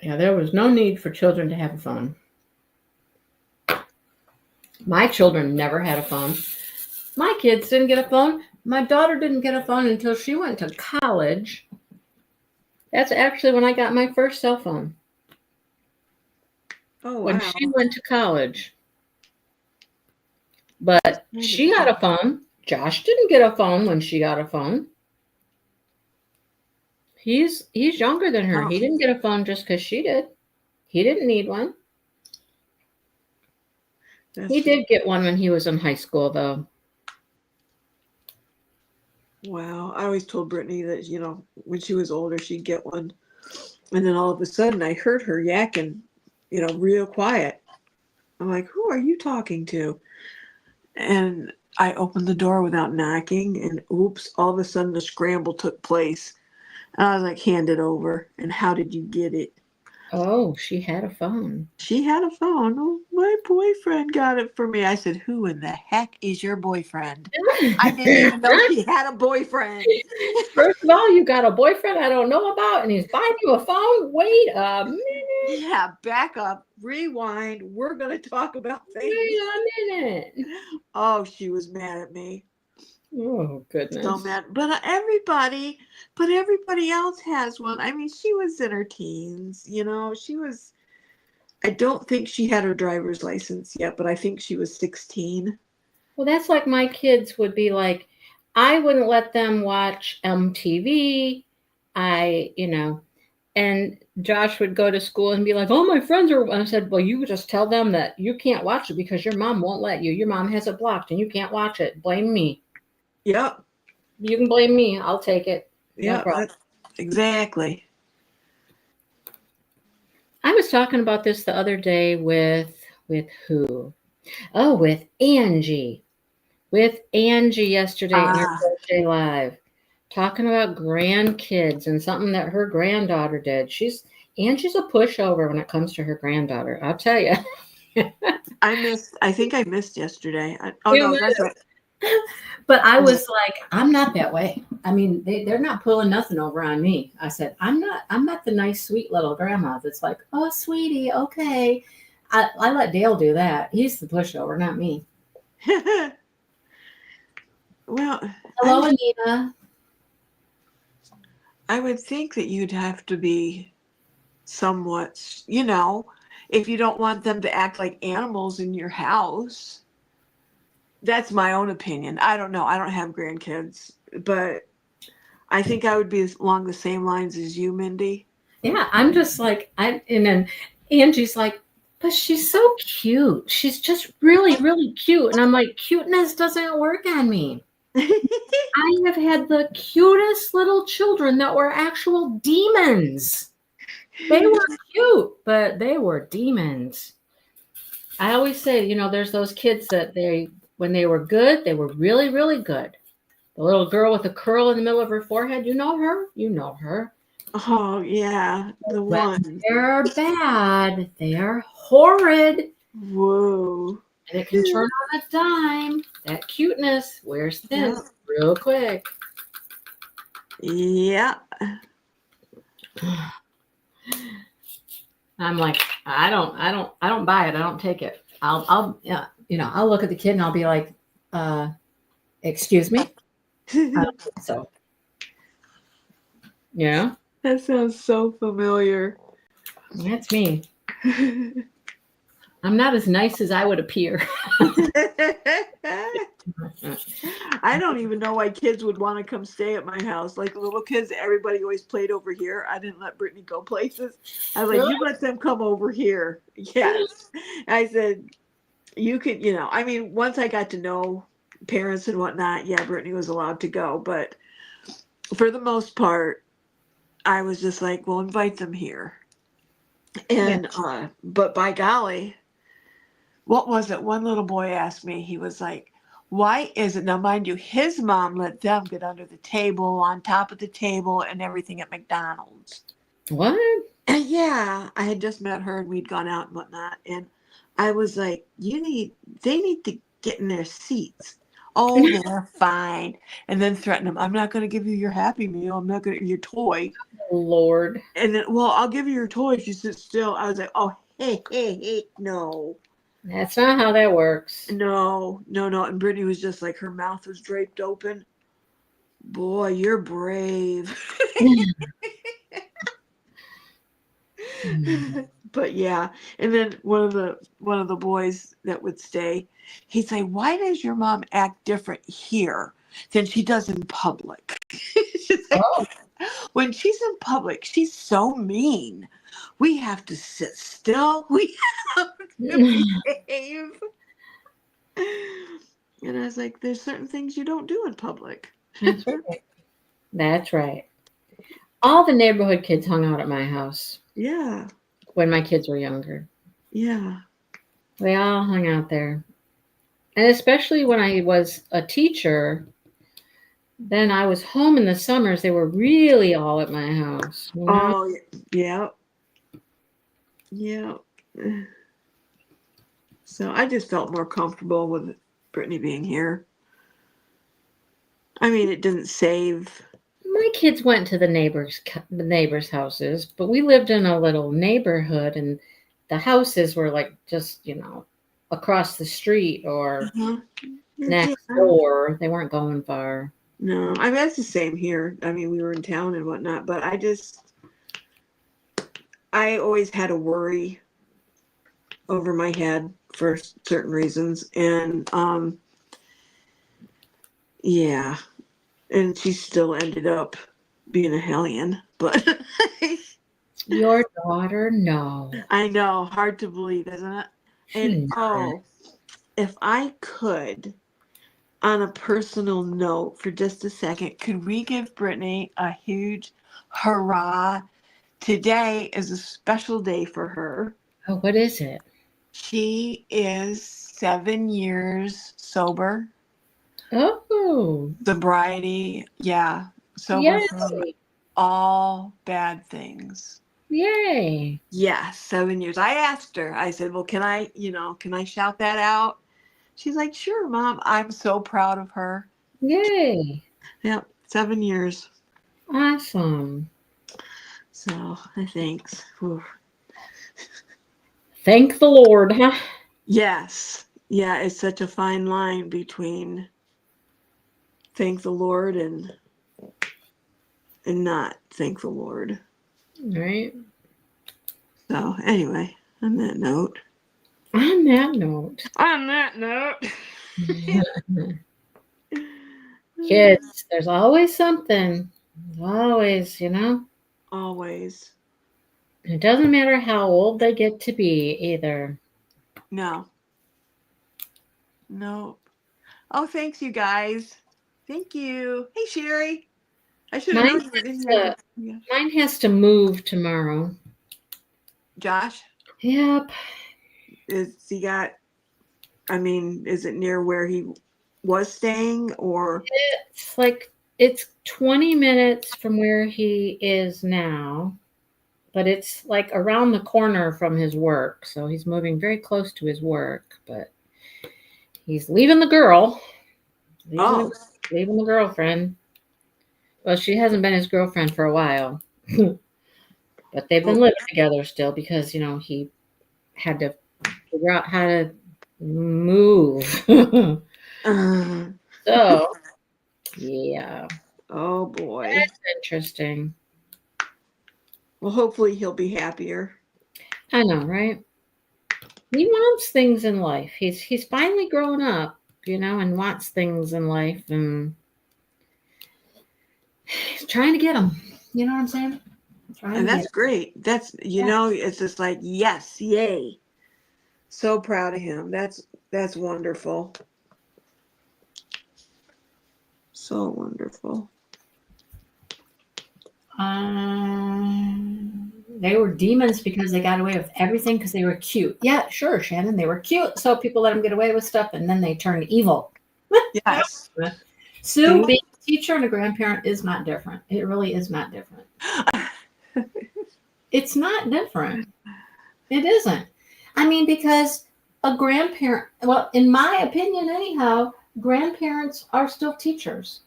Yeah, there was no need for children to have a phone. My children never had a phone. My kids didn't get a phone. My daughter didn't get a phone until she went to college. That's actually when I got my first cell phone. Oh, wow. When she went to college. But she got a phone. Josh didn't get a phone when she got a phone. He's younger than her. Oh. He didn't get a phone just because she did. He didn't need one. He did get one when he was in high school, though. Wow. I always told Brittany that, when she was older, she'd get one. And then all of a sudden, I heard her yakking, real quiet. I'm like, who are you talking to? And I opened the door without knocking, and oops, all of a sudden the scramble took place. And I was like, hand it over. And how did you get it? Oh, she had a phone. She had a phone. Oh, my boyfriend got it for me. I said, who in the heck is your boyfriend? I didn't even know she had a boyfriend. First of all, you got a boyfriend I don't know about, and he's buying you a phone? Wait a minute. Yeah, back up, rewind. We're going to talk about things. Wait a minute. Oh, she was mad at me. Oh, goodness. So mad. But everybody else has one. I mean, she was in her teens, I don't think she had her driver's license yet, but I think she was 16. Well, that's like my kids would be like, I wouldn't let them watch MTV. And Josh would go to school and be like, oh, my friends are. I said, well, you just tell them that you can't watch it because your mom won't let you. Your mom has it blocked and you can't watch it. Blame me. Yep. You can blame me. I'll take it. Yeah, no exactly. I was talking about this the other day with who? Oh, with Angie. With Angie yesterday in her birthday live, talking about grandkids and something that her granddaughter did. Angie's a pushover when it comes to her granddaughter. I'll tell you. I think I missed yesterday. That's right. But I was like, I'm not that way. I mean, they're not pulling nothing over on me. I said, I'm not the nice, sweet little grandma that's like, oh, sweetie, okay. I let Dale do that. He's the pushover, not me. Well, hello, Anita. I would think that you'd have to be somewhat, if you don't want them to act like animals in your house. That's my own opinion. I don't know. I don't have grandkids, but I think I would be along the same lines as you, Mindy. Yeah, I'm just like, and then Angie's like, but she's so cute. She's just really, really cute. And I'm like, cuteness doesn't work on me. I have had the cutest little children that were actual demons. They were cute, but they were demons. I always say, there's those kids that when they were good, they were really, really good. The little girl with a curl in the middle of her forehead, you know her? You know her. Oh, yeah, the one. They're bad. They are horrid. Whoa. And it can turn on a dime. That cuteness wears thin real quick. Yeah. I'm like, I don't buy it. I don't take it. I'll look at the kid and I'll be like, excuse me? So, yeah. That sounds so familiar. That's me. I'm not as nice as I would appear. I don't even know why kids would want to come stay at my house. Like little kids, everybody always played over here. I didn't let Brittany go places. I was like, you let them come over here. Yes. I said, you could, I mean, once I got to know parents and whatnot, yeah, Brittany was allowed to go. But for the most part, I was just like, well, invite them here. And, but by golly, what was it? One little boy asked me, he was like, why is it, now mind you, his mom let them get under the table, on top of the table, and everything at McDonald's. What? And yeah, I had just met her and we'd gone out and whatnot. And I was like, they need to get in their seats. Oh, they're fine. And then threaten them, I'm not going to give you your Happy Meal. I'm not going to, your toy. Lord. And then, well, I'll give you your toy if you sit still. I was like, oh, hey, no. That's not how that works. No. And Brittany was just like, her mouth was draped open. Boy, you're brave. But yeah. And then one of the boys that would stay, he'd say, why does your mom act different here than she does in public? When she's in public, she's so mean. We have to sit still. We have to behave. And I was like, there's certain things you don't do in public. That's right. That's right. All the neighborhood kids hung out at my house. Yeah. When my kids were younger. Yeah. They all hung out there. And especially when I was a teacher, then I was home in the summers. They were really all at my house. You know? Oh, yeah. Yeah. So I just felt more comfortable with Brittany being here. I mean, it didn't save. My kids went to the neighbors' houses, but we lived in a little neighborhood, and the houses were like just across the street or next door. They weren't going far. No, I mean, that's the same here. I mean, we were in town and whatnot, but I always had a worry over my head for certain reasons. And, yeah. And she still ended up being a hellion, but. Your daughter? No. I know. Hard to believe, isn't it? And, if I could, on a personal note for just a second, could we give Brittany a huge hurrah? Today is a special day for her. Oh, what is it? She is 7 years sober. Oh. Sobriety, yeah. Sober from all bad things. Yay. Yeah, 7 years. I asked her, I said, well, can I shout that out? She's like, sure, Mom. I'm so proud of her. Yay. Yep, 7 years. Awesome. So, thanks. Whew. Thank the Lord, huh? Yes. Yeah, it's such a fine line between thank the Lord and not thank the Lord. Right. So, anyway, on that note. Kids, there's always something. Always, Always. It doesn't matter how old they get to be either. No. Oh, thanks, you guys. Thank you. Hey, Sherry. I should have known you were in here. Mine has to move tomorrow. Josh? Yep. Is it near where he was staying, or? It's 20 minutes from where he is now, but it's like around the corner from his work. So he's moving very close to his work, but he's leaving the girl. Leaving the girlfriend. Well, she hasn't been his girlfriend for a while, but they've been living together still because, he had to figure out how to move. So, yeah. Oh, boy. That's interesting. Well, hopefully he'll be happier. I know, right? He wants things in life. He's finally grown up, and wants things in life, and he's trying to get them. You know what I'm saying? And that's great. That's, it's just like, yes, yay. So proud of him. That's wonderful. So wonderful. They were demons because they got away with everything because they were cute. Yeah, sure, Shannon. They were cute. So people let them get away with stuff, and then they turned evil. Yes. Sue, being a teacher and a grandparent is not different. It really is not different. It's not different. It isn't. I mean, because a grandparent, well, in my opinion anyhow, grandparents are still teachers.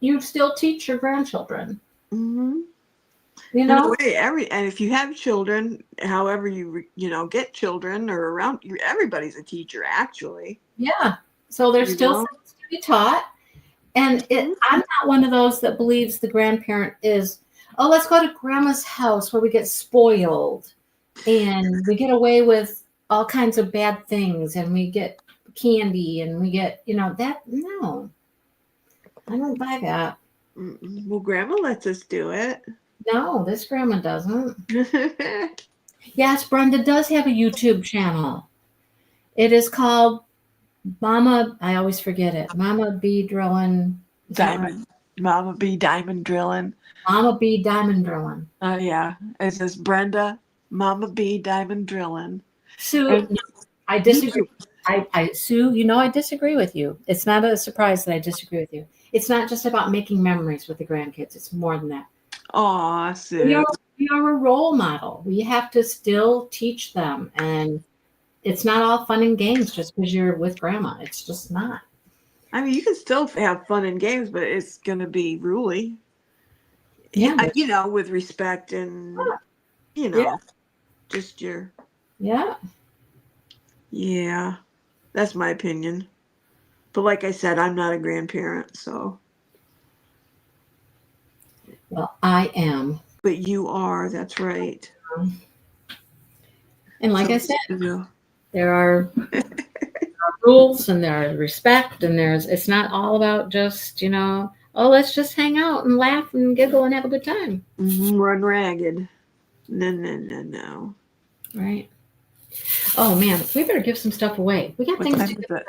You still teach your grandchildren. Mm-hmm. And if you have children, however you get children or around you, everybody's a teacher actually. Yeah. So there's still things to be taught. And I'm not one of those that believes the grandparent is, oh, let's go to grandma's house where we get spoiled and we get away with all kinds of bad things and we get candy and we get, that. No, I don't buy that. Well, grandma lets us do it. No, this grandma doesn't. Yes, Brenda does have a YouTube channel. It is called Mama, I always forget it. Mama B Drilling. Diamond. Mama B Diamond Drilling. Mama B Diamond Drilling. Oh, yeah. It says Brenda, Mama B Diamond Drilling. Sue, no, I disagree. Sue, I disagree with you. It's not a surprise that I disagree with you. It's not just about making memories with the grandkids. It's more than that. Aw, Sue. We are a role model. We have to still teach them. And it's not all fun and games just because you're with grandma. It's just not. I mean, you can still have fun and games, but it's going to be ruly. Yeah. With respect and, just your. Yeah. Yeah. That's my opinion. But like I said, I'm not a grandparent, so. Well, I am. But you are. That's right. And like I said, there are rules and there's respect and it's not all about just, let's just hang out and laugh and giggle and have a good time. Run ragged. No. Right. Oh man, we better give some stuff away. We got things to give away.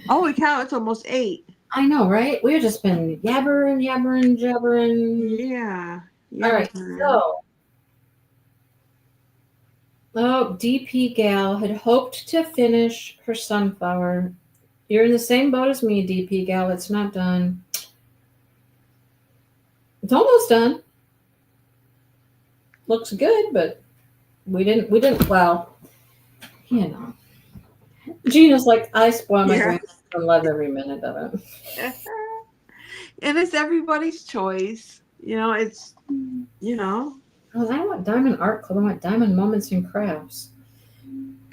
Holy cow, it's almost 8. I know, right? We've just been jabbering. Yeah. All right. So, DP Gal had hoped to finish her sunflower. You're in the same boat as me, DP Gal. It's not done. It's almost done. Looks good, but we didn't, well, Gina's like, I spoil my grandson and love every minute of it. And it's everybody's choice. It's, Oh, I want Diamond Art Club. I want Diamond Moments and Crafts.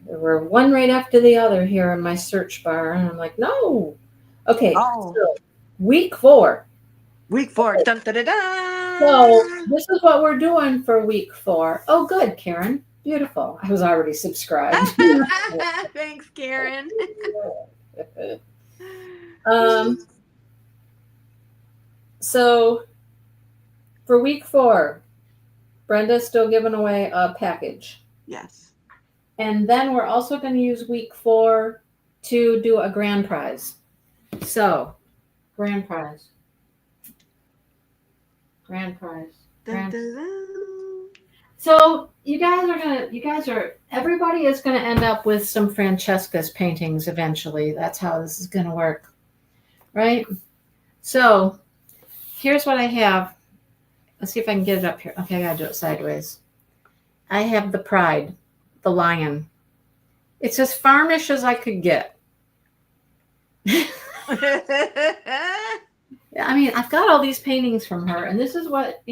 There were one right after the other here in my search bar, and I'm like, no. Okay, so week 4. Week 4. Dun, da, da, da. So this is what we're doing for week 4. Oh, good, Karen. Beautiful. I was already subscribed. Thanks, Karen. So for week 4, Brenda's still giving away a package. Yes. And then we're also going to use week 4 to do a grand prize. So, grand prize. So everybody is going to end up with some Francesca's paintings eventually. That's how this is going to work. Right? So, here's what I have. Let's see if I can get it up here. Okay, I got to do it sideways. I have the Pride, the lion. It's as farmish as I could get. I mean, I've got all these paintings from her, and this is what,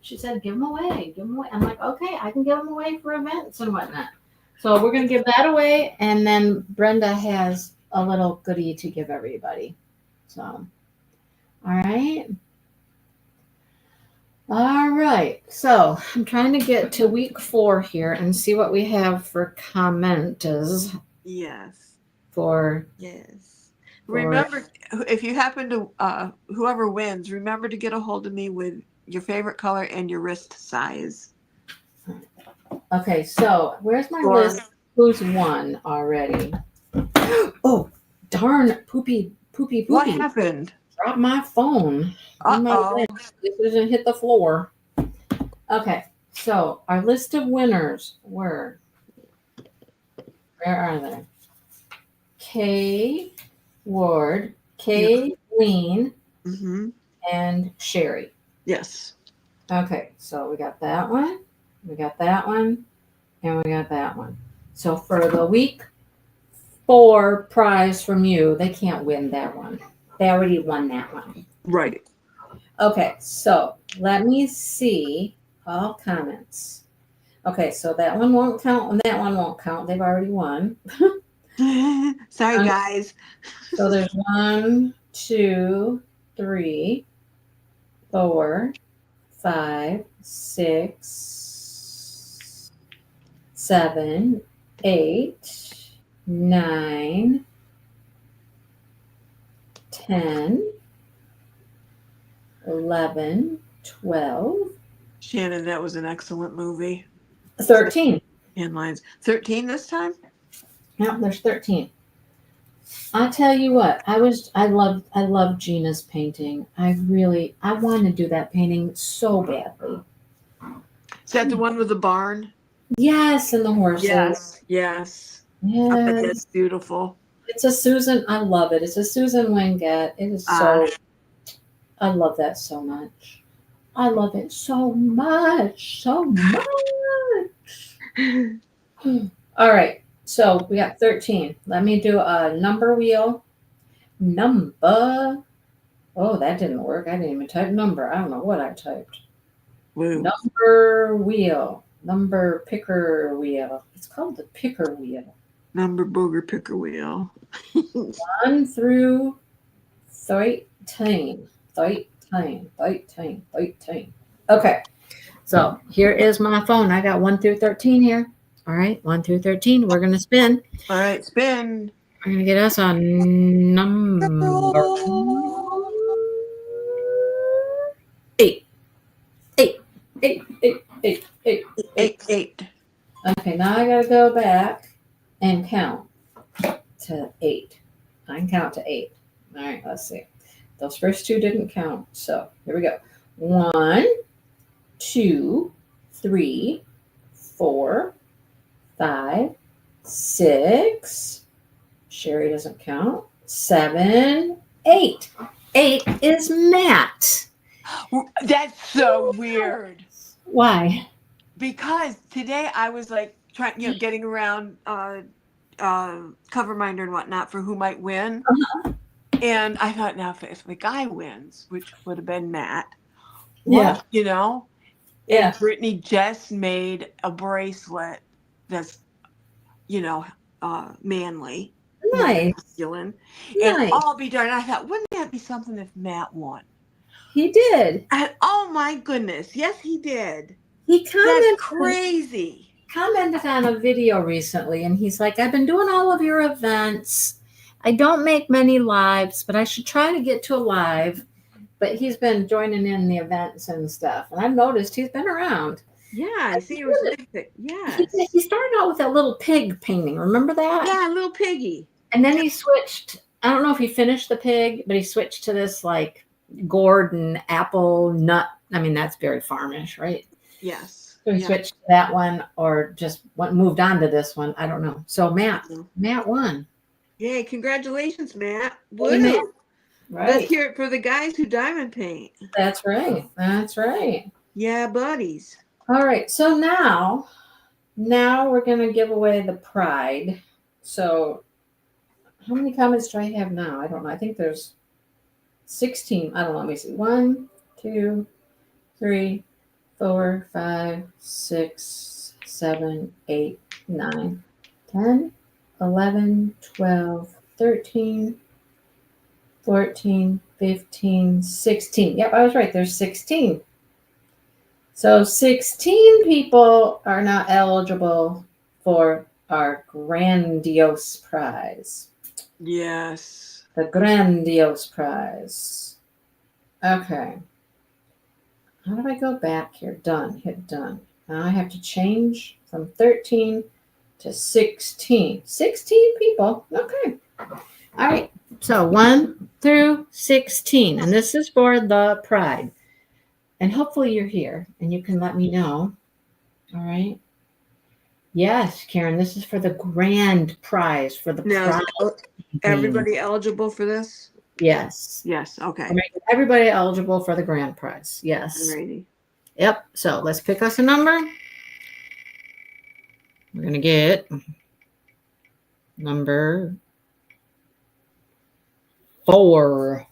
she said, give them away. I'm like, okay, I can give them away for events and whatnot. So we're going to give that away, and then Brenda has a little goodie to give everybody. So, all right. All right. So I'm trying to get to week 4 here and see what we have for commenters. Yes. Yes. Remember, if you happen to, whoever wins, remember to get a hold of me with your favorite color and your wrist size. Okay. So where's my list? Who's won already? Oh, darn poopy. What happened? Dropped my phone. It didn't hit the floor. Okay, so our list of winners were, where are they? Kay Ward, Kay Lean, and Sherry. Yes. Okay, so we got that one, and we got that one. So for the week 4 prize from you, they can't win that one. They already won that one. Right. Okay, so let me see all comments. Okay, so that one won't count and that one won't count. They've already won. Sorry, guys. So there's 1, 2, 3, 4, 5, 6, 7, 8, 9, 10, 11, 12. Shannon, that was an excellent movie. 13. In lines. 13 this time? No, there's 13. I tell you what, I love Gina's painting. I want to do that painting so badly. Is that the one with the barn? Yes, and the horses. Yes. That's beautiful. It's a Susan. I love it. It's a Susan Wingate. It is so. I love that so much. I love it so much. So much. All right. So we got 13. Let me do a number wheel. Number. Oh, that didn't work. I didn't even type number. I don't know what I typed. Woo. Number wheel. Number picker wheel. It's called the picker wheel. Number booger picker wheel. 1 through 13. 13. 13. 13. Okay. So here is my phone. I got 1 through 13 here. All right. 1 through 13. We're going to spin. All right, spin. We're going to get us a number 8. 8. 8. 8. 8. 8. 8. 8. Okay. Now I got to go back and count to 8. I can count to 8. All right. Let's see. Those first two didn't count. So here we go. 1, 2, 3, 4, 5, 6. Sherry doesn't count. 7, 8. 8 is Matt. That's so weird. Why? Because today I was like trying, getting around cover minder and whatnot for who might win. Uh-huh. And I thought, now if the guy wins, which would have been Matt, Yeah. And Brittany just made a bracelet that's, manly. Nice. Masculine. Nice. And all be darned. I thought, wouldn't that be something if Matt won? He did. And oh my goodness. Yes, he did. He commented. That's crazy. Commented on a video recently, and he's like, I've been doing all of your events. I don't make many lives, but I should try to get to a live. But he's been joining in the events and stuff. And I've noticed he's been around. Yeah, I see. It was like, yeah. He started out with that little pig painting. Remember that? Yeah, little piggy. And then he switched. I don't know if he finished the pig, but he switched to this like gourd and apple nut. I mean, that's very farmish, right? Yes. So he switched to that one or just moved on to this one. I don't know. So Matt won. Yay, congratulations, Matt. Woo. Right. Let's hear it for the guys who diamond paint. That's right. That's right. Yeah, buddies. All right. So now we're going to give away the pride. So how many comments do I have now? I don't know. I think there's 16. I don't know. Let me see. 1, 2, 3, 4, 5, 6, 7, 8, 9, 10, 11, 12, 13, 14, 15, 16. Yep, I was right. There's 16. So 16 people are now eligible for our grandiose prize. Yes. The grandiose prize. Okay. How do I go back here? Done. Hit done. Now I have to change from 13 to 16. 16 people. Okay. All right. So 1 through 16. And this is for the pride. And hopefully you're here and you can let me know. All right. Yes, Karen, this is for the grand prize for the now, pride. Everybody eligible for this? Yes. Yes. Okay. Everybody eligible for the grand prize. Yes. Alrighty. Yep. So let's pick us a number. We're going to get number 4.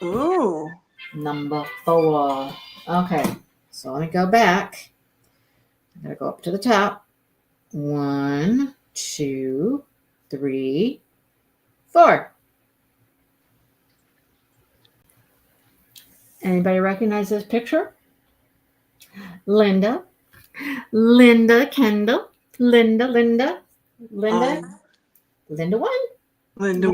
Ooh. Number 4. Okay. So let me go back. I'm going to go up to the top. 1, 2, 3, 4. Anybody recognize this picture? Linda, Kendall, Linda. Linda won. Linda won. Linda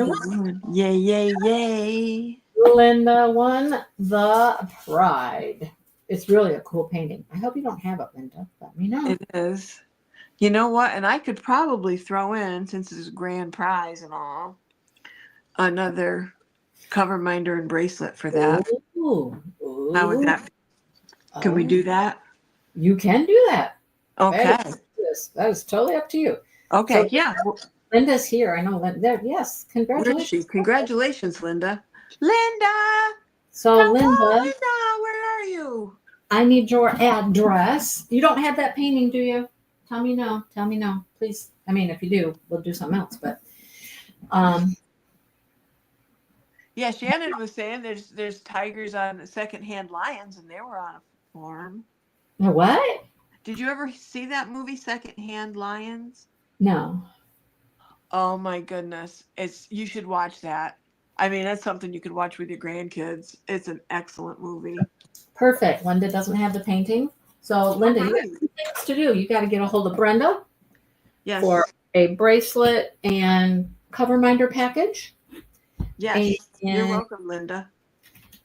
won. Yay, yay, yay. Linda won the pride. It's really a cool painting. I hope you don't have it, Linda. Let me know. It is. You know what? And I could probably throw in, since it's a grand prize and all, another cover minder and bracelet for that. Ooh. How would that be? Can we do that? You can do that. Okay. That is totally up to you. Okay. So yeah. Linda's here. I know Linda. Yes, Where is congratulations. she? Congratulations, Linda. Linda! So, Come Linda, on, Linda, where are you? I need your address. You don't have that painting, do you? Tell me no. Tell me no, please. I mean, if you do, we'll do something else. But Yeah, Shannon was saying there's tigers on Secondhand Lions, and they were on a farm. what? Did you ever see that movie, Secondhand Lions? No. Oh my goodness, you should watch that. I mean, that's something you could watch with your grandkids. It's an excellent movie. Perfect. Linda doesn't have the painting. So, Linda, you have things to do. You got to get a hold of Brenda for a bracelet and cover minder package. Yes. You're welcome, Linda.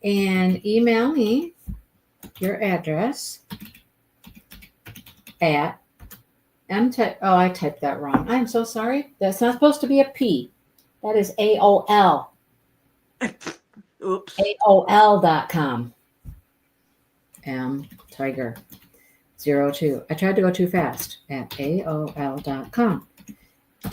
And email me your address at I typed that wrong. I'm so sorry. That's not supposed to be a P. That is AOL. Oops. AOL.com. Tiger 02. I tried to go too fast. At AOL.com.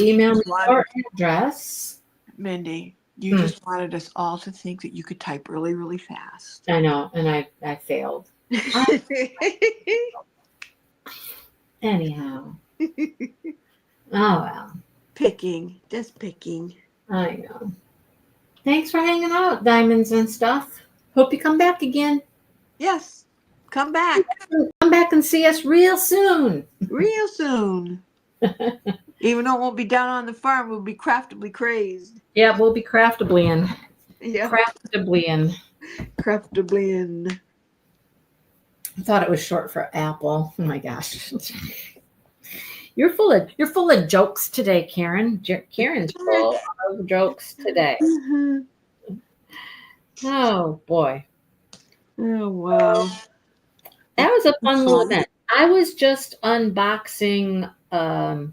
Email me your address. Mindy, you just wanted us all to think that you could type really, really fast. I know, and I failed. Anyhow. Oh, well. Just picking. I know. Thanks for hanging out, Diamonds and stuff. Hope you come back again. Yes, come back. Come back and see us real soon. Real soon. Even though it won't be down on the farm, we'll be craftably crazed. Yeah, we'll be craftably in. Yeah. Craftably in. Craftably in. I thought it was short for apple. Oh my gosh. You're full of jokes today, Karen. Karen's full of jokes today. Mm-hmm. Oh boy. Oh wow. That was a fun little event. I was just unboxing a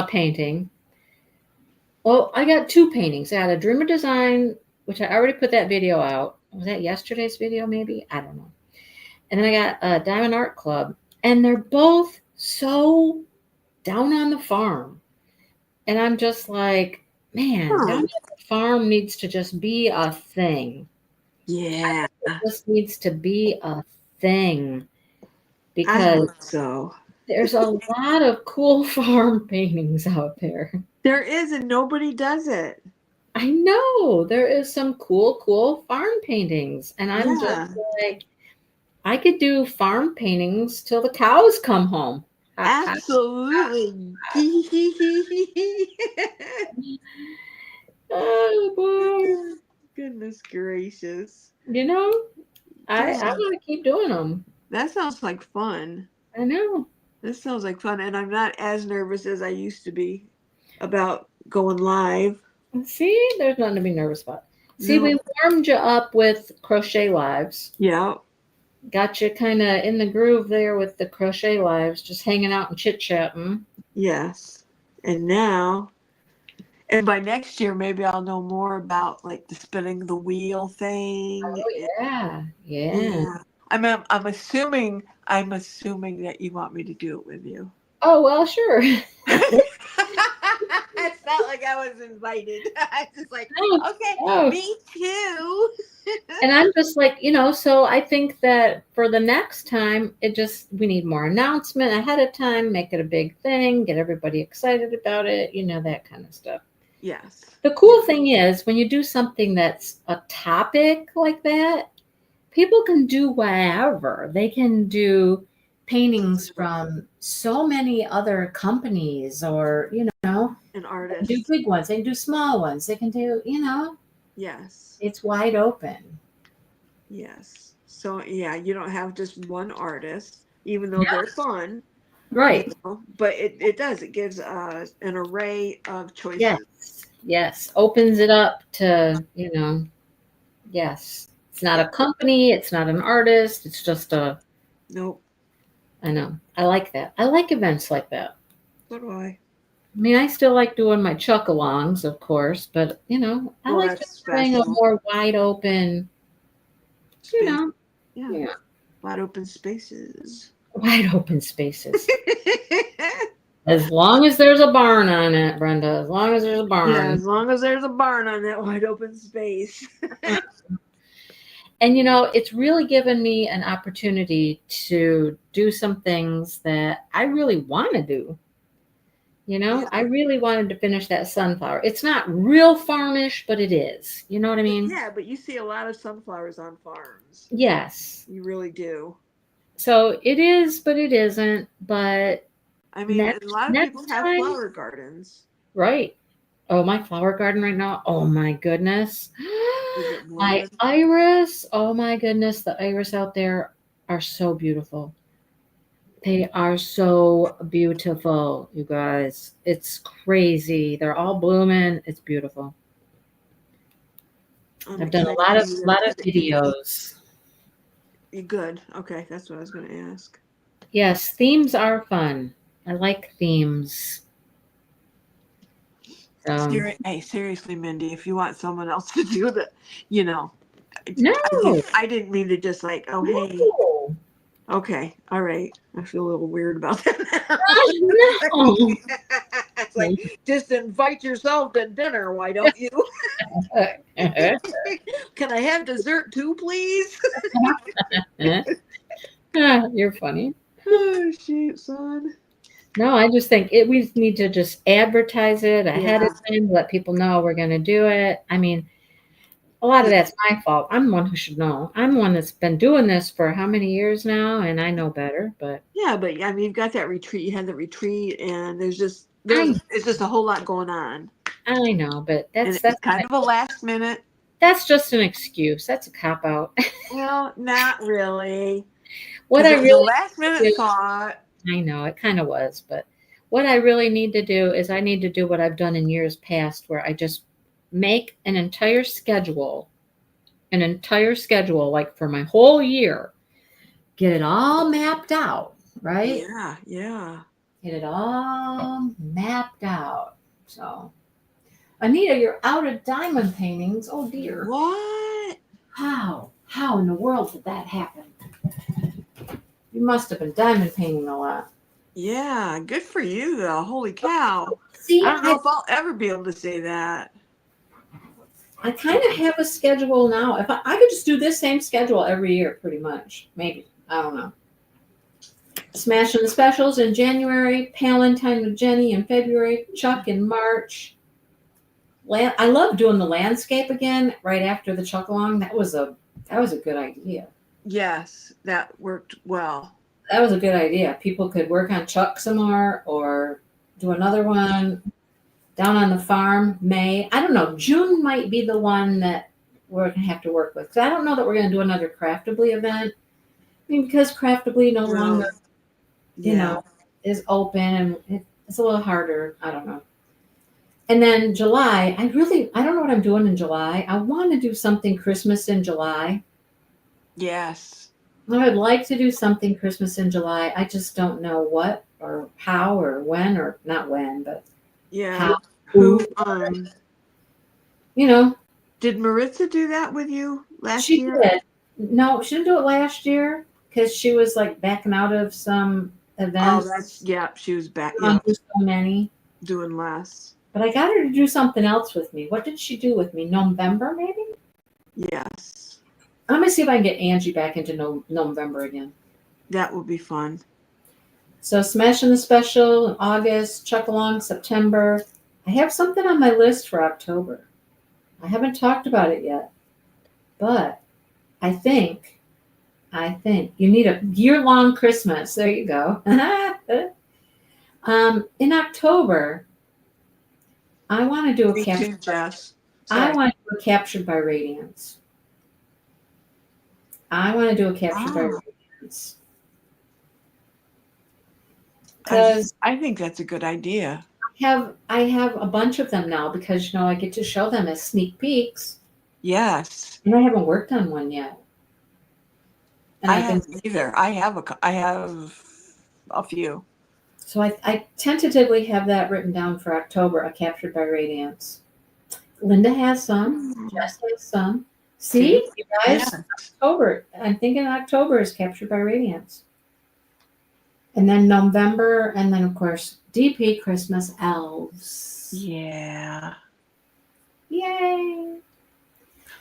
painting. Well, I got two paintings. I had a Dreamer Design, which I already put that video out. Was that yesterday's video, maybe? I don't know. And then I got a Diamond Art Club. And they're both so down on the farm. And I'm just like, man, down on the farm needs to just be a thing. Yeah. It just needs to be a thing. Because there's a lot of cool farm paintings out there. There is, and nobody does it. I know. There is some cool farm paintings. And I'm just like, I could do farm paintings till the cows come home. Absolutely. Oh, boy. Goodness gracious. You know, I want to keep doing them. That sounds like fun. I know. This sounds like fun. And I'm not as nervous as I used to be about going live. See, there's nothing to be nervous about. See, we warmed you up with Crochet Lives. Yeah. Got you kind of in the groove there with the Crochet Lives, just hanging out and chit-chatting. Yes. And now, and by next year, maybe I'll know more about like the spinning the wheel thing. Oh, yeah. I'm assuming that you want me to do it with you. Oh, well, sure. It's not like I was invited. I was just like, okay, me too. And I'm just like, so I think that for the next time, we need more announcement ahead of time, make it a big thing, get everybody excited about it, that kind of stuff. Yes. The cool thing is when you do something that's a topic like that, people can do whatever. They can do paintings from so many other companies or, an artist. Do big ones. They can do small ones. They can do, Yes. It's wide open. Yes. So, yeah, you don't have just one artist, even though they're fun. Right. But it does. It gives an array of choices. Yes. Opens it up to, yes. It's not a company. It's not an artist. It's just a. Nope. I know. I like that. I like events like that. So do I. I mean, I still like doing my chuck-alongs, of course, but, I like just playing a more wide open, Yeah. Wide open spaces. Wide open spaces. As long as there's a barn on it, Brenda. As long as there's a barn. Yeah, as long as there's a barn on that wide open space. And it's really given me an opportunity to do some things that I really want to do. I really wanted to finish that sunflower. It's not real farmish, but it is. You know what I mean? Yeah, but you see a lot of sunflowers on farms. Yes. You really do. So it is, but it isn't. But I mean, a lot of people have flower gardens. Right. Oh, my flower garden right now. Oh my goodness. My iris. Oh my goodness. The iris out there are so beautiful. They are so beautiful, you guys. It's crazy. They're all blooming. It's beautiful. I've done a lot of videos. You good? Okay, that's what I was going to ask. Yes, themes are fun. I like themes. Hey, seriously, Mindy, if you want someone else to do the, No, I didn't mean to just like, oh, no. hey. Okay, all right. I feel a little weird about that. No. It's like, just invite yourself to dinner, why don't you? Can I have dessert too, please? You're funny. Oh, shoot, son. No, I just think we need to just advertise it ahead of time, let people know we're going to do it. I mean, a lot of that's my fault. I'm the one who should know. I'm the one that's been doing this for how many years now, and I know better. But yeah, but I mean, you've got that retreat. You had the retreat, and it's just a whole lot going on. I know, but that's kind of a last minute. That's just an excuse. That's a cop out. Well, not really. What I really last minute thought. I know it kind of was, but what I really need to do is I need to do what I've done in years past, where I just make an entire schedule, like for my whole year, get it all mapped out, right? Yeah. Get it all mapped out. So, Anita, you're out of diamond paintings. Oh dear. What? How in the world did that happen? You must have been diamond painting a lot. Yeah, good for you though. Holy cow. See, I don't know if I'll ever be able to say that. I kind of have a schedule now. If I could just do this same schedule every year, pretty much. Maybe. I don't know. Smashing the Specials in January, Palentine with Jenny in February, Chuck in March. I love doing the landscape again right after the Chuck Along. That was a good idea. Yes, that worked well. That was a good idea. People could work on Chuck some more or do another one down on the farm. May. I don't know. June might be the one that we're going to have to work with. Because I don't know that we're going to do another Craftably event. I mean, because Craftably no longer, is open and it's a little harder. I don't know. And then July, I don't know what I'm doing in July. I want to do something Christmas in July. Yes. I would like to do something Christmas in July. I just don't know what or how or when, or not when, but how. Did Maritza do that with you last year? She did. No, she didn't do it last year because she was like backing out of some events. Oh, she was back. So many. Doing less. But I got her to do something else with me. What did she do with me? November, maybe? Yes. I'm going to see if I can get Angie back into November again. That would be fun. So Smashing the Special in August, Chuck Along September. I have something on my list for October. I haven't talked about it yet. But I think you need a year-long Christmas. There you go. In October, I want to do a I want to do a Captured by Radiance. I want to do a Captured by Radiance. Because I think that's a good idea. I have a bunch of them now because I get to show them as sneak peeks. Yes. And I haven't worked on one yet. And I haven't either. I have a few. So I tentatively have that written down for October, a Captured by Radiance. Linda has some. Jess has some. See, you guys, October. I'm thinking October is Captured by Radiance. And then November, and then, of course, DP Christmas elves. Yeah. Yay.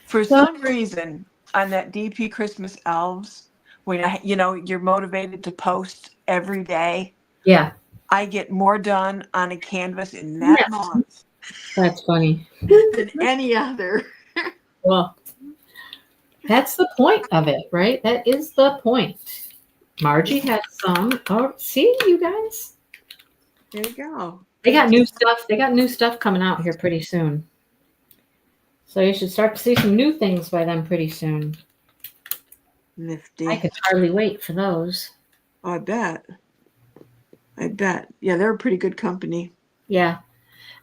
For some reason, on that DP Christmas elves, when you're motivated to post every day, Yeah. I get more done on a canvas in that month That's funny. than any other. Well, that's the point of it, right? That is the point. Margie had some. Oh, see, you guys. There you go. They got new stuff. They got new stuff coming out here pretty soon. So you should start to see some new things by them pretty soon. Nifty. I could hardly wait for those. Oh, I bet. Yeah, they're a pretty good company. Yeah.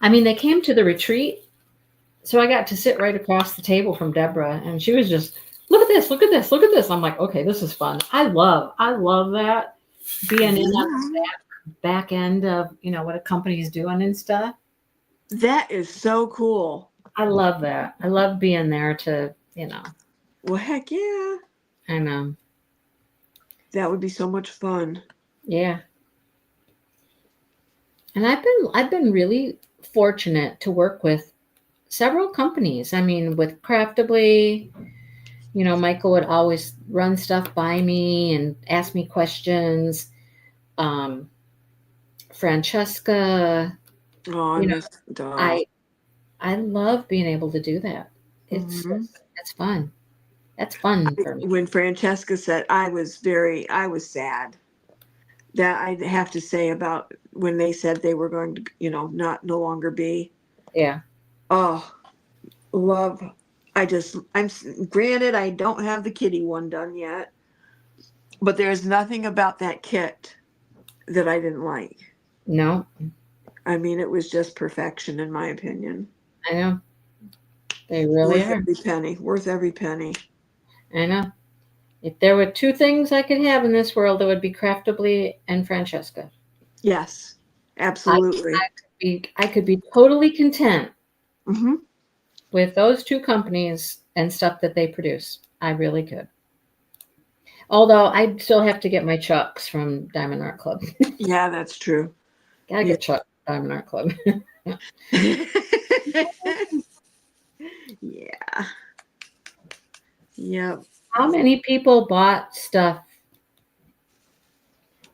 I mean, they came to the retreat, so I got to sit right across the table from Deborah, and she was just, look at this, look at this, look at this. I'm like, okay, this is fun. I love that, being in that back end of, what a company is doing and stuff. That is so cool. I love that. I love being there to, Well, heck yeah. I know. That would be so much fun. Yeah. And I've been really fortunate to work with several companies. I mean, with Craftably, Michael would always run stuff by me and ask me questions. Francesca. Oh, I miss the dog. I love being able to do that. It's fun. That's fun for me. When Francesca said, I was sad. That I'd have to say about when they said they were going to, no longer be. Yeah. Oh, love. I'm granted, I don't have the kitty one done yet, but there's nothing about that kit that I didn't like. No. I mean, it was just perfection in my opinion. I know. They really are. Worth every penny. I know. If there were two things I could have in this world, it would be Craftably and Francesca. Yes, absolutely. I could be totally content with those two companies and stuff that they produce. I really could. Although I'd still have to get my Chucks from Diamond Art Club. Yeah, that's true. Gotta get Chuck from Diamond Art Club. Yeah. Yep. How many people bought stuff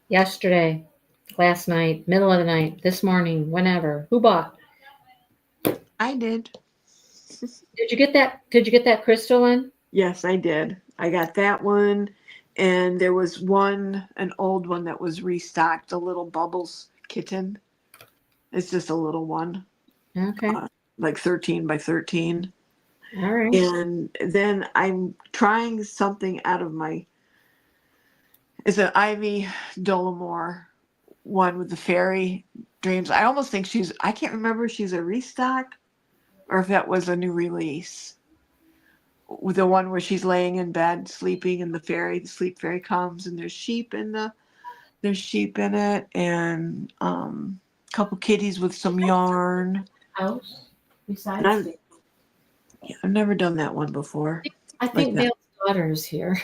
yesterday, last night, middle of the night, this morning, whenever? Who bought? I did. Did you get that crystal one? Yes, I did. I got that one, and there was an old one that was restocked, a little Bubbles kitten. It's just a little one. Okay. Like 13 by 13. All right. And then I'm trying something out of it's an Ivy Dollamore one with the fairy dreams. I almost think I can't remember if she's a restock or if that was a new release. With the one where she's laying in bed sleeping and the sleep fairy comes and there's sheep in it and a couple kitties with some yarn. House besides. I've never done that one before. I think Dale's daughter's here.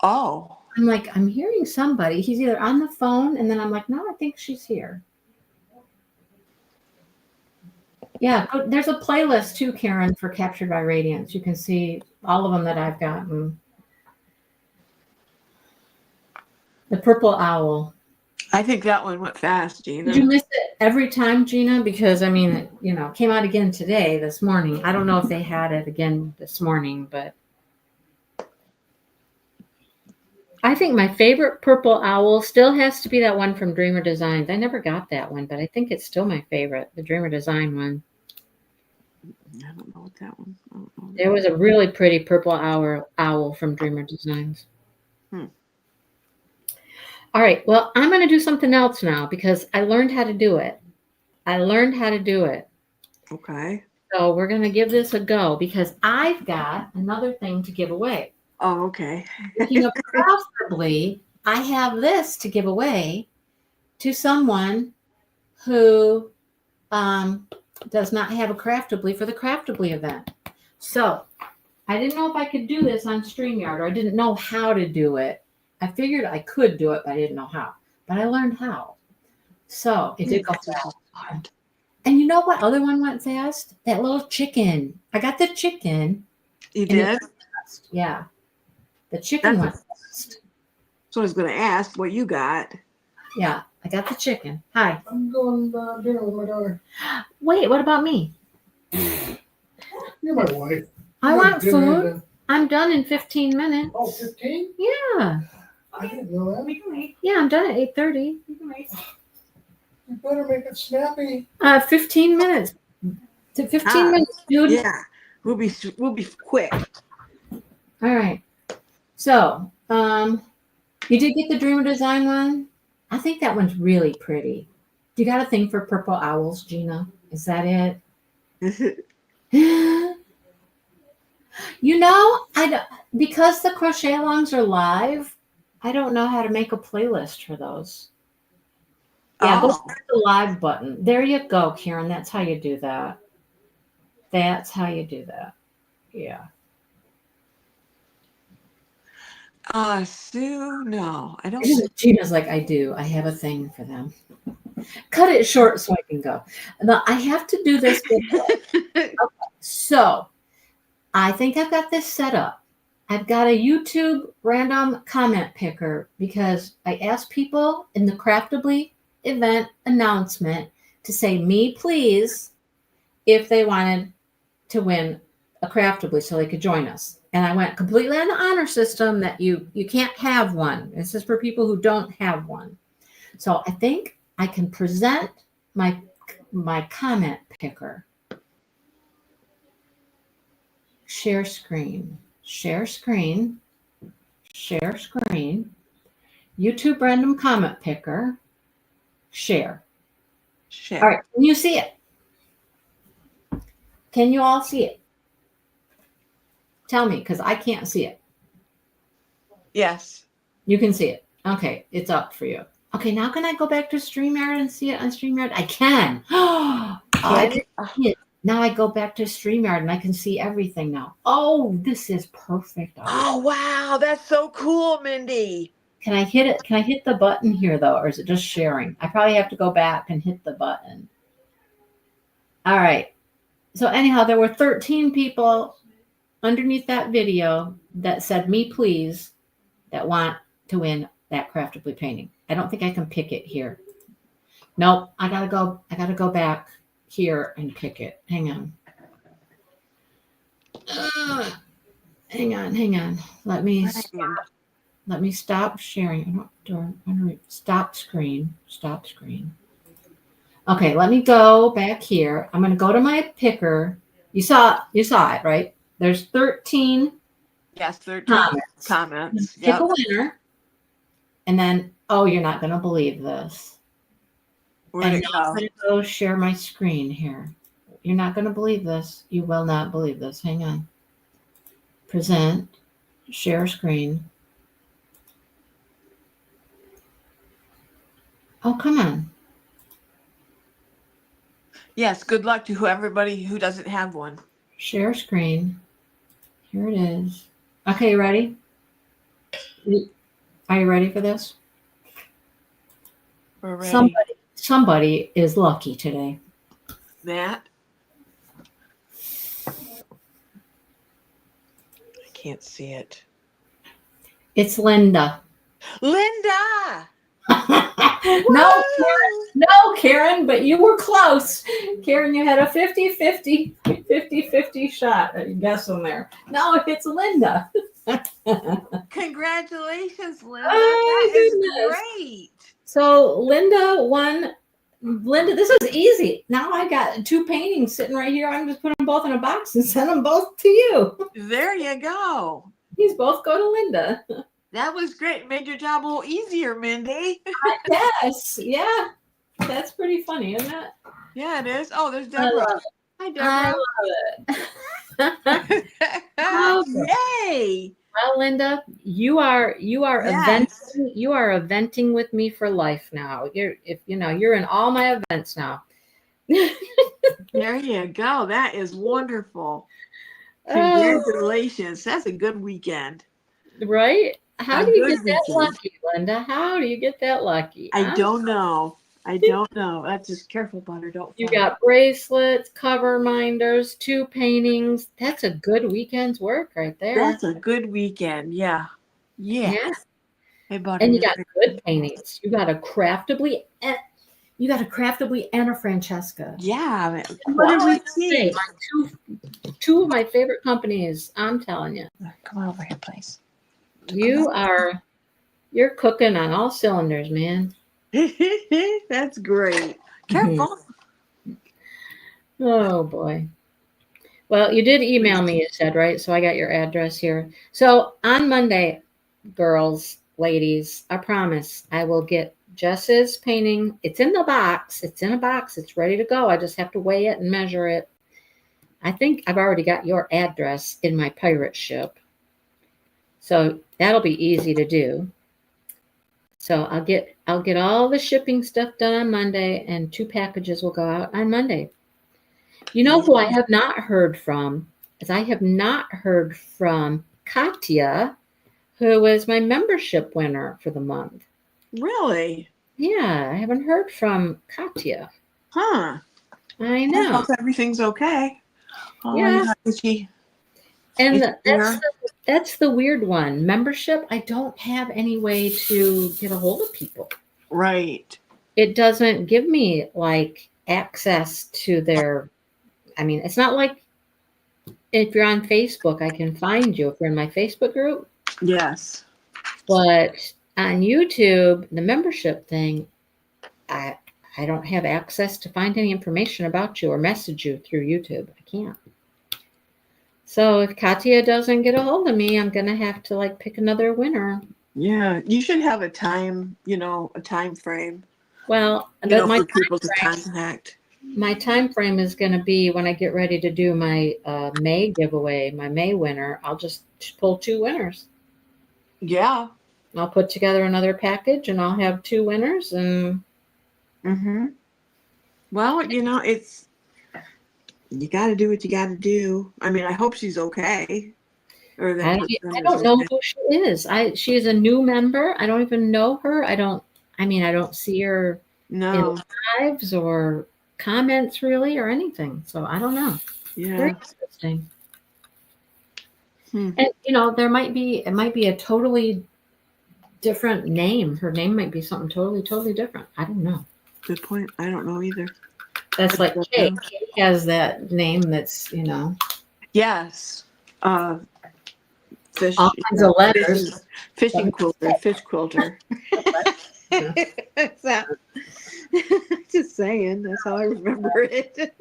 Oh. I'm like, I'm hearing somebody. He's either on the phone, and then I'm like, no, I think she's here. Yeah, there's a playlist too, Karen, for Captured by Radiance. You can see all of them that I've gotten. The Purple Owl. I think that one went fast, Gina. Did you miss it every time, Gina? Because, I mean, it came out again this morning. I don't know if they had it again this morning, but I think my favorite Purple Owl still has to be that one from Dreamer Designs. I never got that one, but I think it's still my favorite, the Dreamer Design one. I don't know what that one. There was a really pretty Purple Owl from Dreamer Designs. All right. Well, I'm going to do something else now because I learned how to do it. Okay. So we're going to give this a go because I've got another thing to give away. Oh, okay. Possibly, I have this to give away to someone who does not have a Craftably for the Craftably event. So I didn't know if I could do this on StreamYard, or I didn't know how to do it. I figured I could do it, but I didn't know how. But I learned how. So it did go fast. And you know what other one went fast? That little chicken. I got the chicken. You did? Yeah. The chicken went fast. So I was going to ask what you got. Yeah, I got the chicken. Hi. I'm going dinner with my daughter. Wait, what about me? You're my wife. I want food. I'm done in 15 minutes. Oh, 15? Yeah. I didn't know that. We can wait. Yeah, I'm done at 8:30. We can wait. You better make it snappy. 15 minutes. To 15 minutes, dude. Yeah, we'll be quick. All right. So, you did get the Dreamer Design one? I think that one's really pretty. Do you got a thing for purple owls, Gina? Is that it? You know, because the crochet alongs are live, I don't know how to make a playlist for those. Yeah, go to the live button. There you go, Karen. That's how you do that. That's how you do that. Yeah. Sue, no, I don't. Gina's like, I do. I have a thing for them. Cut it short so I can go. Now, I have to do this. Okay. So, I think I've got this set up. I've got a YouTube random comment picker because I asked people in the Craftably event announcement to say me please if they wanted to win a Craftably so they could join us. And I went completely on the honor system that you can't have one. This is for people who don't have one. So I think I can present my comment picker. Share screen. Share screen. Share screen. YouTube random comment picker. Share. Share. All right. Can you see it? Can you all see it? Tell me, because I can't see it. Yes. You can see it. Okay, it's up for you. Okay, now can I go back to StreamYard and see it on StreamYard? I can. Now I go back to StreamYard and I can see everything now. Oh, this is perfect. Oh, wow. That's so cool, Mindy. Can I hit it? Can I hit the button here, though, or is it just sharing? I probably have to go back and hit the button. All right. So anyhow, there were 13 people underneath that video that said me please that want to win that Craftably painting. I don't think I can pick it here. Nope. I gotta go back here and pick it. Hang on. Hang on. Let me stop sharing. Stop screen. Stop screen. Okay, let me go back here. I'm gonna go to my picker. You saw it, right? There's 13. Yes, 13 comments. Pick a winner. And then, oh, you're not gonna believe this. Where'd it go? I'm gonna go share my screen here. You're not gonna believe this. You will not believe this. Hang on. Present. Share screen. Oh, come on. Yes, good luck to everybody who doesn't have one. Share screen. Here it is. Okay, you ready? Are you ready for this? We're ready. Somebody is lucky today. Matt? I can't see it. It's Linda. Linda! No, Karen, but you were close. Karen, you had a 50-50 shot at guessing there. No, it's Linda. Congratulations, Linda. Oh, that is goodness. great. So Linda won. Linda, this is easy. Now I got 2 paintings sitting right here. I'm just putting them both in a box and send them both to you. There you go. These both go to Linda. That was great. Made your job a little easier, Mindy. Yes, yeah. That's pretty funny, isn't it? Yeah, it is. Oh, there's Deborah. Hi, Deborah. I love it. Oh, yay! Well, Linda, you are Yes. eventing with me for life now. You're in all my events now. There you go. That is wonderful. Congratulations. That's a good weekend. Right? How A do you good get that weekend. lucky, Linda? How do you get that lucky? I don't know. I don't know. That's just careful, Butter. Don't You fall. got bracelets, cover minders, 2 paintings. That's a good weekend's work right there. That's a good weekend. Yeah. Yeah. Yeah. Hey, Butter. And you got good paintings. You got a craftably Anna Francesca. Yeah. And what did we say? Quality. Two of my favorite companies. I'm telling you, Come on over here, please. you're cooking on all cylinders, man. That's great. Careful. Oh boy. Well, you did email me, you said, right? So I got your address here. So on Monday, girls, ladies, I promise I will get Jess's painting. It's in the box. It's in a box. It's ready to go. I just have to weigh it and measure it. I think I've already got your address in my pirate ship. So that'll be easy to do. So I'll get all the shipping stuff done on Monday, and 2 packages will go out on Monday. You know who I have not heard from? Is I have not heard from Katya, who is my membership winner for the month. Really? Yeah, I haven't heard from Katya. Huh. I I know. hope everything's okay. Oh, Yeah. And Yeah. that's the weird one. Membership, I don't have any way to get a hold of people. Right. It doesn't give me like access to their, I mean, it's not like if you're on Facebook, I can find you if you're in my Facebook group. Yes. But on YouTube, the membership thing, I don't have access to find any information about you or message you through YouTube. I can't. So if Katya doesn't get a hold of me, I'm gonna have to like pick another winner. Yeah. You should have a time, a time frame. Well, For people to contact. my time frame is going to be when I get ready to do my May giveaway, my May winner. I'll just pull 2 winners. Yeah. I'll put together another package and I'll have 2 winners. And Mm-hmm. Well, it's you got to do what you got to do. I mean, I hope she's okay. Or that I don't know who she is. She is a new member. I don't even know her. I don't see her No. in lives or comments really or anything. So I don't know. Yeah. Very interesting. Hmm. And it might be a totally different name. Her name might be something totally, totally different. I don't know. Good point. I don't know either. That's like Kate. Kate has that name that's, Yes. Fish. all kinds of letters. Fishing quilter. Fish quilter. That's that. Just saying. That's how I remember it.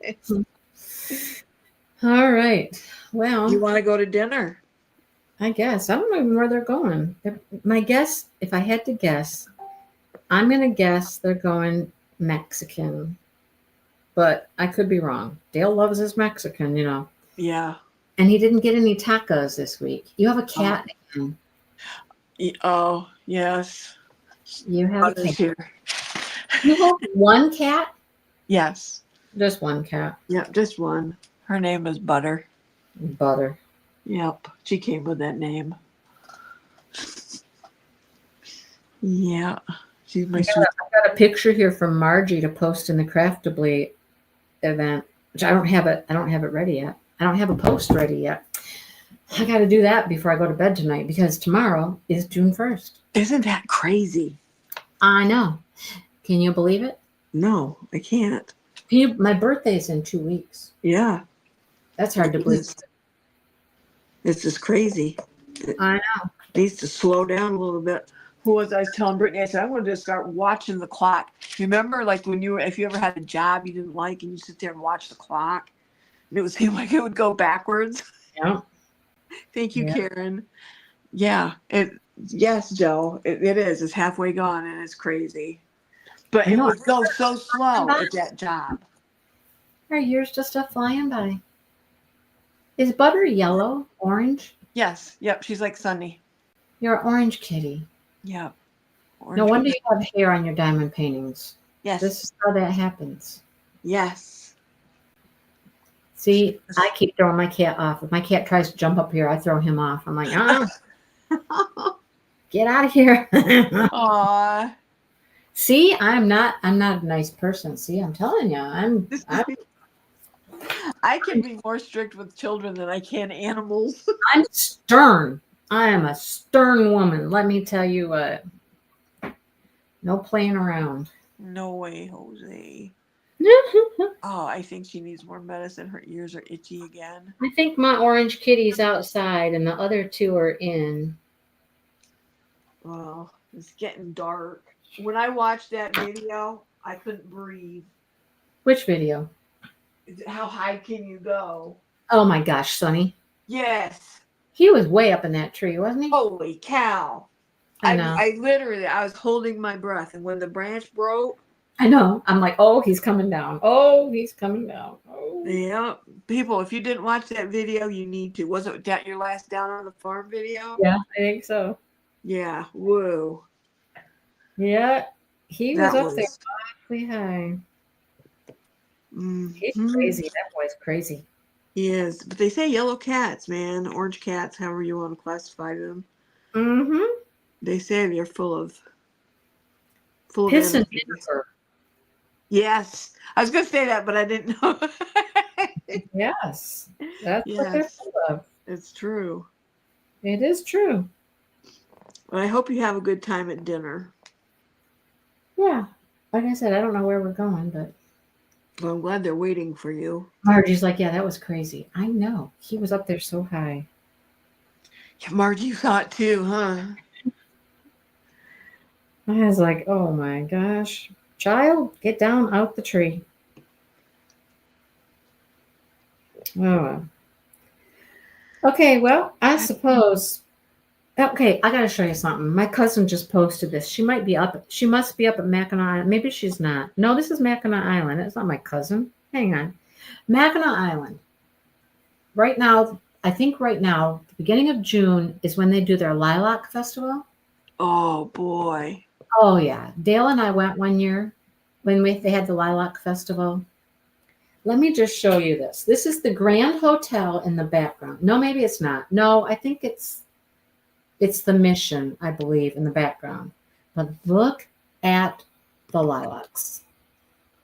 All right. Well, You want to go to dinner? I guess. I don't know even where they're going. My guess, if I had to guess, I'm going to guess they're going Mexican. But I could be wrong. Dale loves his Mexican, Yeah. And he didn't get any tacos this week. You have a cat again. Oh, yes. You have a Mother's cat. here. You have one cat? Yes. Just one cat. Yep, just one. Her name is Butter. Butter. Yep, she came with that name. Yeah, she's my sweet. I've got a picture here from Margie to post in the Craftably event, which I don't have it ready yet. I don't have a post ready yet. I got to do that before I go to bed tonight because tomorrow is June 1st. Isn't that crazy? I know. Can you believe it? No, I can't. My birthday's in 2 weeks. Yeah, That's hard to believe. it's just crazy. I know. It needs to slow down a little bit. I was telling Brittany, I said, I'm going to just start watching the clock. Remember, like if you ever had a job you didn't like and you sit there and watch the clock, and it would seem like it would go backwards. Yeah. Thank you, Yeah. Karen. Yeah, yes, Joe, it is. It's halfway gone and it's crazy. But it would go so slow at that job. Our years just stuff flying by. Is Butter yellow, orange? Yes, yep, she's like Sunny. You're an orange kitty. Yep. No wonder you have hair on your diamond paintings. Yes. This is how that happens. Yes. See, I keep throwing my cat off. If my cat tries to jump up here, I throw him off. I'm like, get out of here. Aw. See, I'm not a nice person. See, I'm telling you, I'm I can be more strict with children than I can animals. I'm stern. I am a stern woman. Let me tell you what. No playing around. No way, Jose. I Oh, I think she needs more medicine. Her ears are itchy again. think my orange kitty's outside and the other two are in. Oh, it's getting dark. When I watched that video, I couldn't breathe. Which video? How high can you go? Oh my gosh, Sonny. Yes. He was way up in that tree, wasn't he? Holy cow. I know. I literally, I was holding my breath. And when the branch broke. I know. I'm like, oh, he's coming down. Oh, he's coming down. Oh. Yeah. People, if you didn't watch that video, you need to. Was it your last Down on the Farm video? Yeah, I think so. Yeah. Whoa. Yeah. He was That up there awfully high. He's crazy. That boy's crazy. He is. But they say yellow cats, man. Orange cats, however you want to classify them. Mm-hmm. They say they're full of piss and energy. vinegar. Yes. I was going to say that, but I didn't know. Yes. That's what they're full of. It's true. It is true. Well, I hope you have a good time at dinner. Yeah. Like I said, I don't know where we're going, but. Well, I'm glad they're waiting for you. Margie's like, yeah, that was crazy. I know. He was up there so high. Yeah, Margie saw it too, huh? I was like, oh my gosh. Child, get down out the tree. Oh. Okay, well, I suppose. Okay, I gotta show you something. My cousin just posted this. She might be up. She must be up at Mackinac Island. Maybe she's not. No, this is Mackinac Island. It's not my cousin. Hang on. Mackinac Island. Right now, I think right now, the beginning of June is when they do their Lilac Festival. Oh, boy. Oh, yeah. Dale and I went one year when they had the Lilac Festival. Let me just show you this. This is the Grand Hotel in the background. No, maybe it's not. No, I think it's the Mission, I believe, in the background. But look at the lilacs.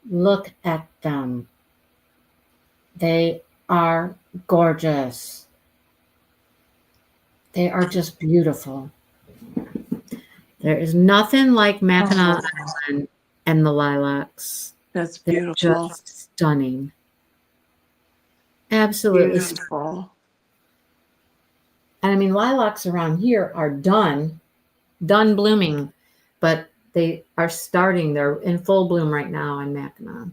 Look at them. They are gorgeous. They are just beautiful. There is nothing like Mackinac Island and the lilacs. That's They're beautiful. just stunning. Absolutely beautiful. And I mean, lilacs around here are done blooming, but they are starting. They're in full bloom right now in Mackinac.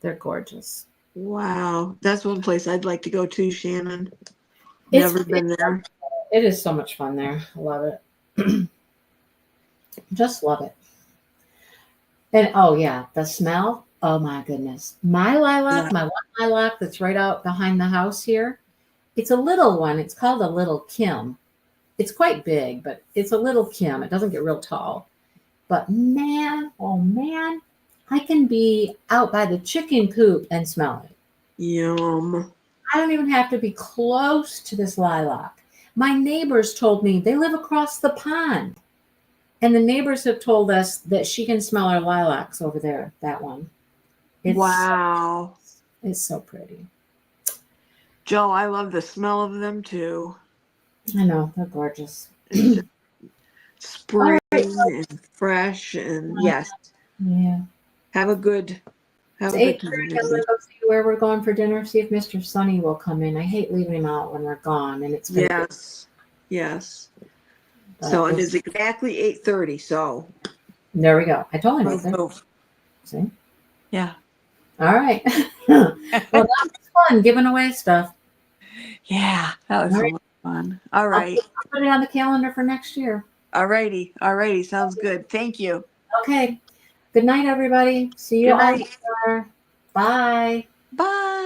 They're gorgeous. Wow. That's one place I'd like to go to, Shannon. Never been there. It is so much fun there. I love it. Just love it. And oh yeah, the smell. Oh my goodness. My lilac, my one lilac that's right out behind the house here. It's a little one. It's called a Little Kim. It's quite big, but it's a Little Kim. It doesn't get real tall. But man, oh man, I can be out by the chicken coop and smell it. Yum. I don't even have to be close to this lilac. My neighbors told me they live across the pond. And the neighbors have told us that she can smell our lilacs over there, that one. Wow. It's so pretty. Joe, I love the smell of them too. I know, they're gorgeous. Spring and fresh and yes. Yeah. Have a good time. I'm gonna go see where we're going for dinner. See if Mr. Sonny will come in. I hate leaving him out when we're gone, and it's yes. So it is exactly 8:30. So there we go. I told him. See? Yeah. All right. Well, that was fun giving away stuff. Yeah, that was so much fun. All right. I'll put it on the calendar for next year. All righty. Sounds good. Thank you. Okay. Good night, everybody. See you all later. Bye. Bye.